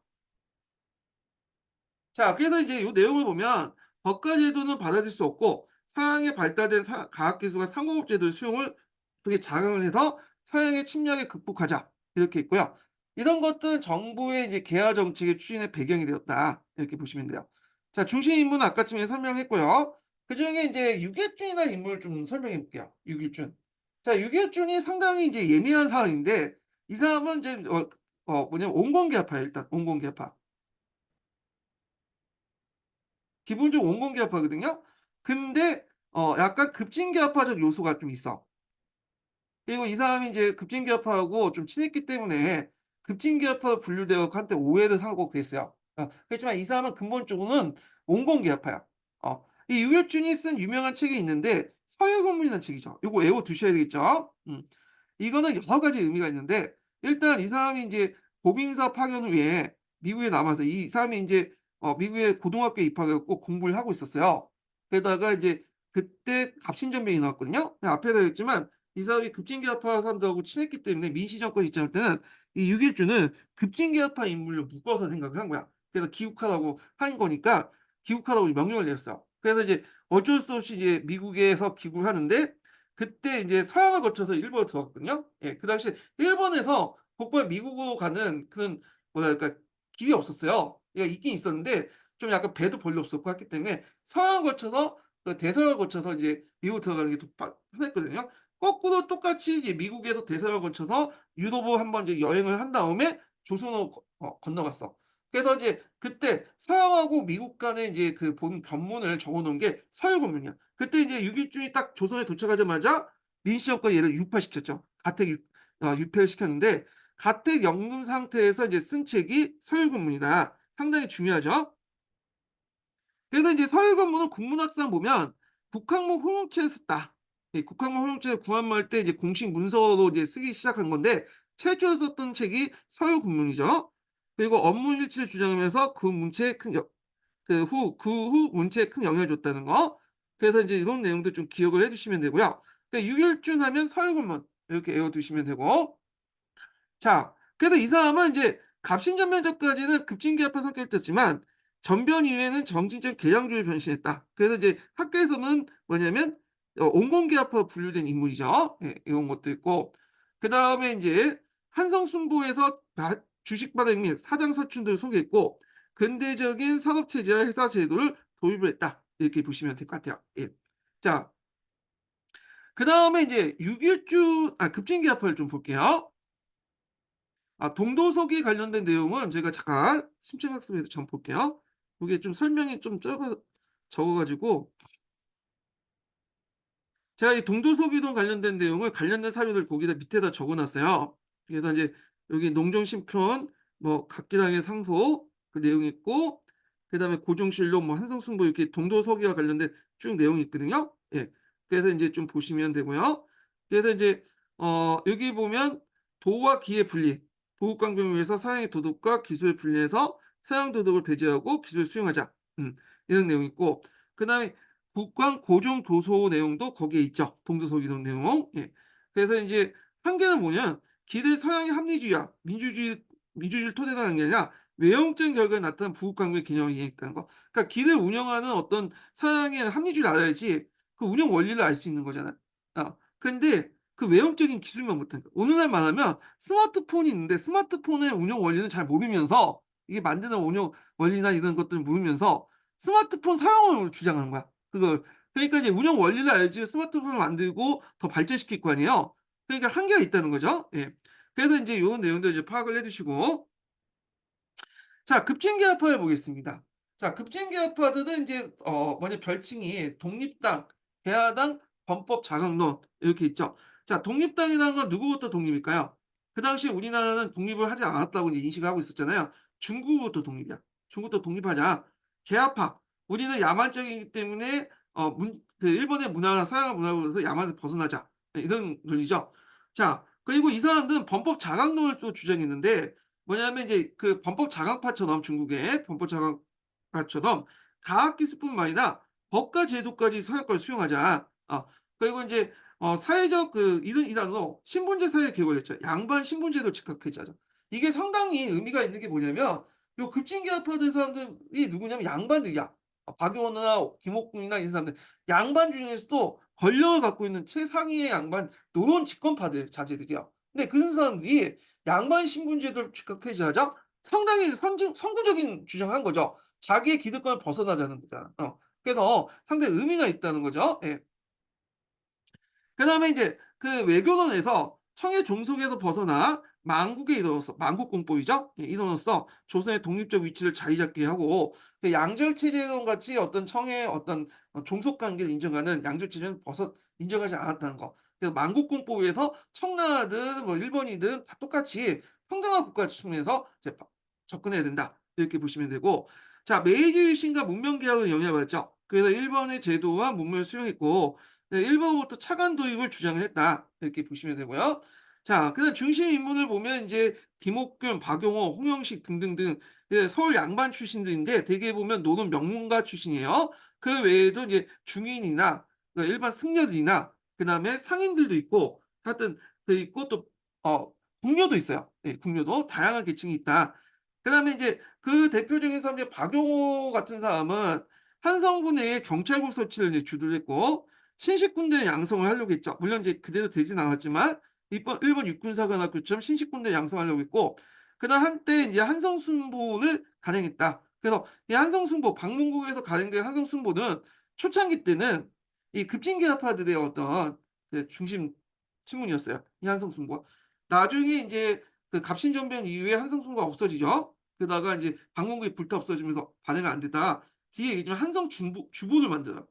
자 그래서 이제 요 내용을 보면 법과 제도는 받아들일 수 없고 서양의 발달된 과학 기술과 상공업 제도의 수용을 그게 자강을 해서 서양의 침략에 극복하자 이렇게 있고요. 이런 것들은 정부의 이제 개화 정책의 추진의 배경이 되었다 이렇게 보시면 돼요. 자 중심 인물은 아까쯤에 설명했고요. 그중에 이제 유격준이라는 인물을 좀 설명해 볼게요. 유격준. 자 유격준이 상당히 이제 예민한 사람인데 이 사람은 이제 뭐냐면 온건계파예요. 일단 온건계파. 기본적으로 온건계합파거든요. 근데 약간 급진계합파적 요소가 좀 있어. 그리고 이 사람이 이제 급진계합파하고 좀 친했기 때문에 급진계합파로 분류되어 한때 오해를 사고 그랬어요. 그렇지만 이 사람은 근본적으로는 온건계합파야. 이 유격준이 쓴 유명한 책이 있는데 서유건문이라는 책이죠. 요거 외워 두셔야 되겠죠. 이거는 여러 가지 의미가 있는데 일단 이 사람이 인제 고빙사 파견을 위해 미국에 남아서 이 사람이 인제 미국에 고등학교에 입학해 갖고 공부를 하고 있었어요. 게다가 이제 그때 갑신전병이 나왔거든요. 앞에서 얘기했지만 이 사람이 급진계합파 사람들하고 친했기 때문에 민씨 정권 입장할 때는 이 유길주는 급진계합파 인물로 묶어서 생각을 한 거야. 그래서 기국하라고 한 거니까 기국하라고 명령을 내렸어요. 그래서 이제 어쩔 수 없이 이제 미국에서 기국을 하는데 그때 인제 서양을 거쳐서 일본으로 들어갔거든요. 예. 그 당시에 일본에서 곧바로 미국으로 가는 그런 뭐랄까 길이 없었어요. 예 있긴 있었는데 좀 약간 배도 별로 없었고 했기 때문에 서양을 거쳐서 그 대서양을 거쳐서 이제 미국으로 들어가는 게 더 편했거든요. 거꾸로 똑같이 이제 미국에서 대서양을 거쳐서 유럽을 한번 이제 여행을 한 다음에 조선으로 건너갔어. 그래서 이제 그때 서양하고 미국 간에 이제 그 본 견문을 적어 놓은 게 서유건문이야. 그때 이제 유길주이 딱 조선에 도착하자마자 민씨 정권이 얘를 유파시켰죠. 유폐를 시켰는데 가택 연금 상태에서 이제 쓴 책이 서유건문이다. 상당히 중요하죠. 그래서 이제 서유건문은 국문학상 보면 국학문 혼용체에 썼다. 이 국학문 혼용체를 구한말 때 이제 공식 문서로 이제 쓰기 시작한 건데 최초에 썼던 책이 서유건문이죠. 그리고 업무일치를 주장하면서 그 문체에 큰 그 후 문체에 큰 영향을 줬다는 거. 그래서 인제 이런 내용도 좀 기억을 해 두시면 되고요. 유일준 하면 서유건문 이렇게 외워 두시면 되고 자 그래서 이 사람은 인제 갑신전면 전까지는 급진계합파 성격을 띠었지만 전변 이후에는 정치적 개량주의로 변신했다. 그래서 이제 학계에서는 뭐냐면 온건계합파로 분류된 인물이죠. 예 이런 것도 있고 그다음에 인제 한성순보에서 주식바닥 및 사장 설춘들을 소개했고 근대적인 산업체제와 회사제도를 도입을 했다. 이렇게 보시면 될 것 같아요. 예. 자 그다음에 인제 급진계합파를 좀 볼게요. 동도서기 관련된 내용은 제가 잠깐 심층학습에서 잠깐 볼게요. 요게 좀 설명이 좀 적어 가지고 제가 이 동도서기동 관련된 내용을 관련된 사료를 거기다 밑에다 적어 놨어요. 그래서 인제 여기 농정심편 뭐 각기당의 상소 그 내용이 있고 그다음에 고종실록, 뭐 한성순보 이렇게 동도서기와 관련된 쭉 내용이 있거든요. 예. 그래서 인제 좀 보시면 되고요. 그래서 인제 여기 보면 도와 기의 분리, 보국강병을 위해서 서양의 도덕과 기술을 분리해서 서양 도덕을 배제하고 기술을 수용하자. 이런 내용이 있고, 그다음에 국광 고종 도서 내용도 거기에 있죠. 동서서기록 내용. 예. 그래서 인제 한계는 뭐냐, 기대 서양의 합리주의와 민주주의를 토대로 하는 게 아니라 외형적인 결과에 나타난 부국강국의 개념을 이해했다는 거. 그러니까 길을 운영하는 어떤 서양의 합리주의를 알아야지 그 운영 원리를 알 수 있는 거잖아요. 근데 그 외형적인 기술만 못하니까. 오늘날 말하면 스마트폰이 있는데 스마트폰의 운영 원리는 잘 모르면서, 이게 만드는 운영 원리나 이런 것들을 모르면서 스마트폰 사용을 주장하는 거야. 그걸. 그러니까 이제 운영 원리를 알지 스마트폰을 만들고 더 발전시킬 거 아니에요. 그러니까 한계가 있다는 거죠. 예. 그래서 인제 요런 내용들 이제 파악을 해 두시고, 자, 급진계합파를 보겠습니다. 자, 급진계합파들은 이제 먼저 별칭이 독립당, 개화당, 범법자강론 이렇게 있죠. 자, 독립당이라는 건 누구부터 독립일까요? 그 당시에 우리나라는 독립을 하지 않았다고 이제 인식을 하고 있었잖아요. 중국부터 독립이야. 중국부터 독립하자. 개화파, 우리는 야만적이기 때문에 일본의 문화나 서양의 문화로서 야만에서 벗어나자. 네, 이런 논리죠. 자, 그리고 이 사람들은 범법자강론을 또 주장했는데, 뭐냐면 이제 그 범법 자강파처럼, 중국의 범법 자강파처럼 과학기술뿐만 아니라 법과 제도까지 서양권을 수용하자. 그리고 인제 사회적 그 이단으로 신분제 사회를 개했죠 양반 신분제도를 즉각해제하자. 이게 상당히 의미가 있는 게 뭐냐면, 요 급진계합파들 사람들이 누구냐면 양반들이야. 박용원이나 김옥군이나 이런 사람들. 양반 중에서도 권력을 갖고 있는 최상위의 양반 노론 집권파들 자제들이야. 근데 그런 사람들이 양반 신분제도를 즉각 폐지하자, 상당히 선구적인 주장을 한 거죠. 자기의 기득권을 벗어나자는 거잖아. 그래서 상당히 의미가 있다는 거죠. 예. 그다음에 이제 그 외교론에서 청해 종속에서 벗어나 만국에 이르러서, 만국공법이죠. 예, 이름으로써 조선의 독립적 위치를 자리 잡게 하고, 그 양절체제론 같이 어떤 청해 어떤 종속 관계를 인정하는 양절체제는 인정하지 않았다는 거. 그래서 만국공법에서 청나라든 뭐 일본이든 다 똑같이 평등한 국가 측면에서 이제 접근해야 된다. 이렇게 보시면 되고, 자, 메이지 유신과 문명 개혁을 영향을 받았죠. 그래서 일본의 제도와 문명을 수용했고, 네, 일본부터 차관 도입을 주장을 했다. 이렇게 보시면 되고요. 자, 그다음 중심 인물을 보면 이제 김옥균, 박용호, 홍영식 등등등, 예, 서울 양반 출신들인데 대개 보면 노는 명문가 출신이에요. 그 외에도 이제 중인이나 일반 승려들이나 그다음에 상인들도 있고, 하여튼 있고, 또 궁녀도 있어요. 예, 궁녀도 다양한 계층이 있다. 그다음에 이제 그 대표적인 사람 중에 박용호 같은 사람은 한성부 내에 경찰국 설치를 이제 주도를 했고, 신식군대 양성을 하려고 했죠. 물론 이제 그대로 되진 않았지만 일본 육군사관학교처럼 신식군대 양성하려고 했고, 그다음 한때 이제 한성순보를 간행했다. 그래서 이 한성순보, 방문국에서 간행된 한성순보는 초창기 때는 이 급진계합파들의 어떤 그 중심 신문이었어요, 이 한성순보가. 나중에 이제 그 갑신정변 이후에 한성순보가 없어지죠. 그러다가 이제 방문국이 불타 없어지면서 반해가 안 되다가 뒤에 얘기했지만 한성 주보를 만들어요.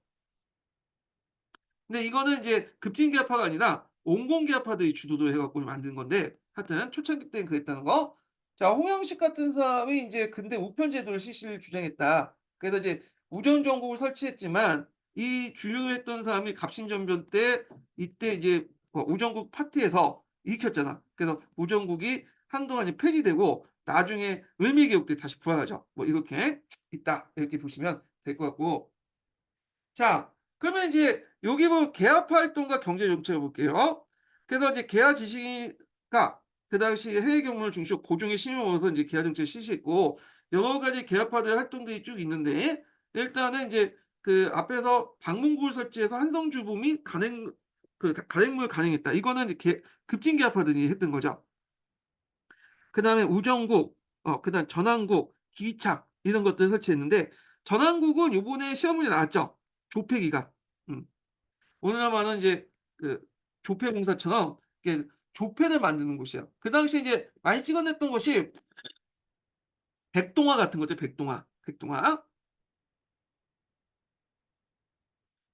근데 이거는 이제 급진계합파가 아니라 온건계합파들이 주도를 해 갖고 만든 건데, 하여튼 초창기 때는 그랬다는 거. 자, 홍영식 같은 사람이 인제 근대 우편 제도를 실시를 주장했다. 그래서 이제 우정정국을 설치했지만, 이 주류했던 사람이 갑신정변 때, 이때 이제 우정국 파티에서 일으켰잖아. 그래서 우정국이 한동안 이제 폐지되고 나중에 을미개혁 때 다시 부활하죠. 뭐 이렇게 있다. 이렇게 보시면 될 것 같고. 자, 그러면 이제 여기 보면 계합 활동과 경제 정책을 볼게요. 그래서 이제 계하 지시가 그 당시 해외 경로를 중시로 고종의 신임을 얻어서 이제 계하 정책을 실시했고, 여러 가지 계합파들의 활동들이 쭉 있는데, 일단은 이제 그 앞에서 방문국을 설치해서 한성주부 및 간행을 간행했다. 이거는 이제 급진 계합파들이 했던 거죠. 그다음에 우정국, 그다음 전환국, 기창 이런 것들을 설치했는데, 전환국은 요번에 시험 문제 나왔죠. 조폐기간. 음. 오늘날 말하는 이제 그 조폐공사처럼 이렇게 조폐를 만드는 곳이에요. 그 당시에 이제 많이 찍어냈던 것이 백동화 같은 거죠, 백동화. 백동화.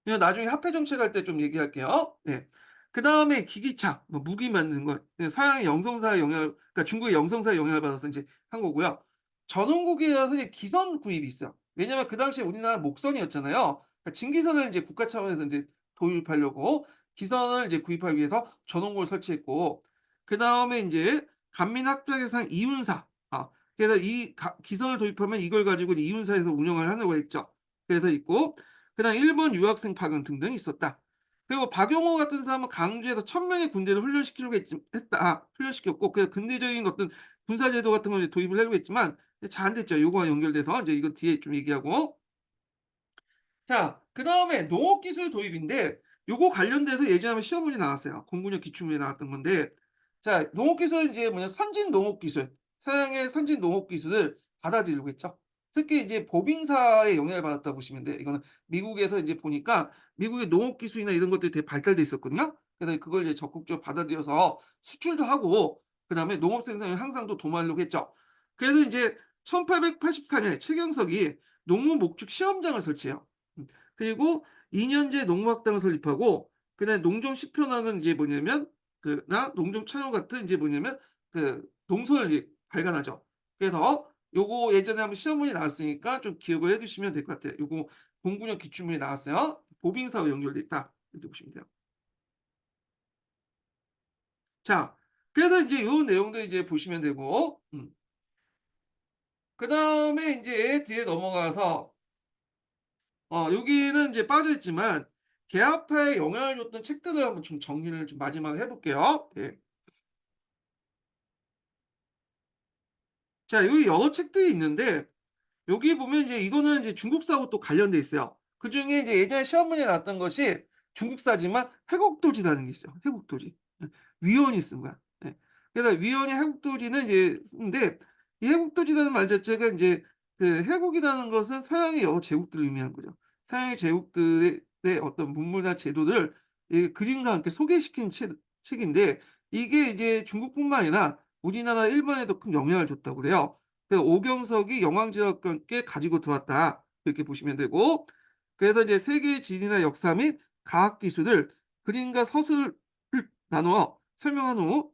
이거 나중에 화폐 정책할 때 좀 얘기할게요. 네. 그다음에 기기차, 뭐 무기 만드는 거. 예, 서양의 영성사의 영향을, 그러니까 중국의 영성사의 영향을 받아서 인제 한 거고요. 전원국이라서 이제 기선 구입이 있어요. 왜냐면 그 당시에 우리나라 목선이었잖아요. 그러니까 증기선을 이제 국가 차원에서 이제 도입하려고 기선을 이제 구입하기 위해서 전원고를 설치했고, 그다음에 인제 간민합작에서는 이윤사, 그래서 이 기선을 도입하면 이걸 가지고 이제 이윤사에서 운영을 하려고 했죠. 그래서 있고, 그다음 일본 유학생 파견 등등이 있었다. 그리고 박용호 같은 사람은 강주에서 1,000명의 군대를 훈련시키려고 훈련시켰고, 그래서 근대적인 어떤 군사 제도 같은 걸 이제 도입을 하려고 했지만 잘 안 됐죠. 요거와 연결돼서 이제 이건 뒤에 좀 얘기하고. 자, 그다음에 농업기술 도입인데 요거 관련돼서 예전에 한번 시험 문제 나왔어요. 공군력 기출문제 나왔던 건데, 자 농업기술은 이제 뭐냐 선진 농업기술, 서양의 선진 농업기술을 받아들이려고 했죠. 특히 이제 법인사의 영향을 받았다고 보시면 돼요. 이거는 미국에서 이제 보니까 미국의 농업기술이나 이런 것들이 되게 발달돼 있었거든요. 그래서 그걸 이제 적극적으로 받아들여서 수출도 하고 그다음에 농업 생산을 향상도 도모하려고 했죠. 그래서 이제 1884년에 최경석이 농무 목축 시험장을 설치해요. 그리고 2 년제 농무학당을 설립하고, 그다음에 농종 시편화는 이제 뭐냐면 농종 참여 같은 이제 뭐냐면 농선을 이제 발간하죠. 그래서 요거 예전에 한번 시험 문제 나왔으니까 좀 기억을 해 두시면 될 것 같아요. 요거 공군력 기출문제 나왔어요. 보빙사와 연결돼 있다. 이렇게 보시면 돼요. 자, 그래서 인제 요 내용도 이제 보시면 되고, 그다음에 인제 뒤에 넘어가서 여기는 이제 빠져 있지만 개화파에 영향을 줬던 책들을 한번 좀 정리를 좀 마지막에 해 볼게요. 예. 자, 여기 여러 책들이 있는데 여기 보면 이제 이거는 이제 중국사하고 또 관련돼 있어요. 그중에 이제 예전에 시험 문제에 나왔던 것이 중국사지만 회곡도지라는 게 있어요. 회곡도지. 예. 위원이 쓴 거야. 예. 그래서 위원이 회곡도지는 이제 쓰는데, 이 회곡도지라는 말 자체가 인제 회곡이라는 것은 서양의 여러 제국들을 의미하는 거죠. 서양의 제국들의 어떤 문물이나 제도를 이 그림과 함께 소개시킨 책인데, 이게 이제 중국뿐만 아니라 우리나라, 일본에도 큰 영향을 줬다고 그래요. 그래서 오경석이 영왕제약과 함께 가지고 들어왔다. 이렇게 보시면 되고, 그래서 이제 세계의 지리나 역사 및 과학 기술을 그림과 서술을 나누어 설명한 후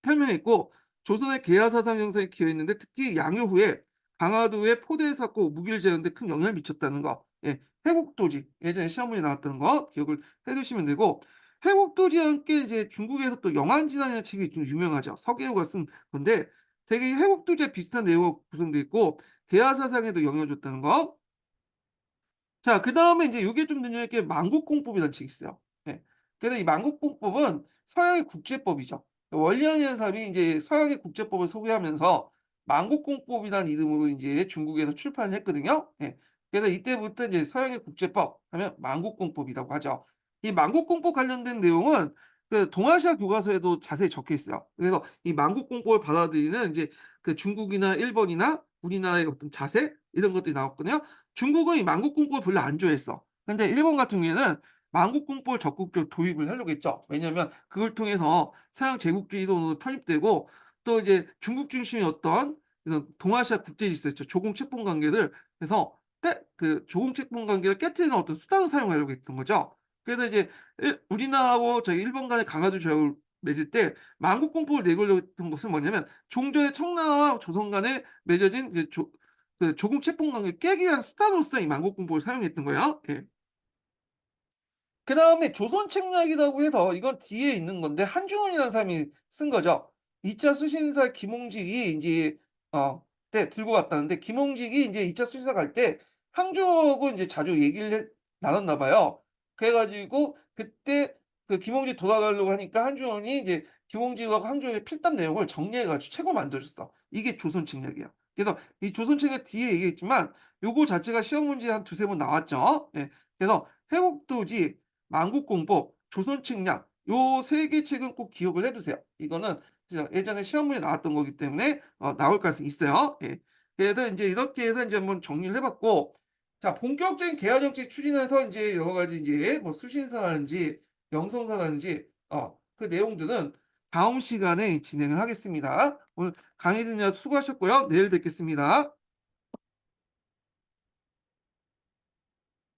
설명했고, 조선의 계하 사상 형성에 기여했는데 특히 양요 후에 강화도의 포대를 쌓고 무기를 재는 데 큰 영향을 미쳤다는 거. 예. 회곡도지. 예전에 시험 문제 나왔던 거 기억을 해 두시면 되고, 회곡도지와 함께 이제 중국에서 또 영안지라는 책이 좀 유명하죠. 서계호가 쓴 건데 되게 회곡도지와 비슷한 내용으로 구성되어 있고 계하 사상에도 영향을 줬다는 거. 자, 그다음에 인제 요게 좀 눈여길 게 만국공법이라는 책이 있어요. 예. 그래서 이 만국공법은 서양의 국제법이죠. 원리안 현삼이 인제 서양의 국제법을 소개하면서 만국공법이라는 이름으로 인제 중국에서 출판을 했거든요. 예. 그래서 이때부터 인제 서양의 국제법 하면 만국공법이라고 하죠. 이 만국공법 관련된 내용은 동아시아 교과서에도 자세히 적혀 있어요. 그래서 이 만국공법을 받아들이는 인제 중국이나 일본이나 우리나라의 어떤 자세 이런 것들이 나왔거든요. 중국은 이 만국공법을 별로 안 좋아했어. 근데 일본 같은 경우에는 만국공법을 적극적으로 도입을 하려고 했죠. 왜냐하면 그걸 통해서 서양 제국주의 이론으로 편입되고, 또 이제 중국 중심의 어떤 이런 동아시아 국제 질서 있죠. 조공 채권 관계를 해서 조공 채권 관계를 깨트리는 어떤 수단을 사용하려고 했던 거죠. 그래서 이제 우리나라하고 저희 일본 간의 강화도 조약을 맺을 때 만국공법을 내걸려고 했던 것은 뭐냐면 종전의 청나라와 조선 간에 맺어진 조공 채권 관계를 깨기 위한 수단으로서 이 만국공법을 사용했던 거예요. 예. 그다음에 조선 책략이라고 해서 이건 뒤에 있는 건데 한중원이라는 사람이 쓴 거죠. 2차 수신사 김홍직이 인제 때 들고 왔다는데, 김홍직이 인제 2차 수신사 갈 때 항저하고 인제 자주 얘기를 나눴나 봐요. 그래 가지고 그때 김홍직 돌아가려고 하니까 한중원이 이제 김홍직하고 항저우의 필담 내용을 정리해 가지고 책으로 만들어 줬어. 이게 조선 책략이야. 그래서 이 조선 책략 뒤에 얘기했지만 요거 자체가 시험 문제에 한 두세 번 나왔죠. 예. 그래서 회곡도지, 만국공법, 조선책략 요 세 개 책은 꼭 기억을 해 두세요. 이거는 진짜 예전에 시험 문제 나왔던 거기 때문에 나올 가능성이 있어요. 예. 그래서 인제 이렇게 해서 인제 한번 정리를 해 봤고, 자 본격적인 개화 정책 추진해서 인제 여러 가지 인제 뭐 수신사라든지 영성사라든지 그 내용들은 다음 시간에 진행을 하겠습니다. 오늘 강의 듣느라 수고하셨고요. 내일 뵙겠습니다.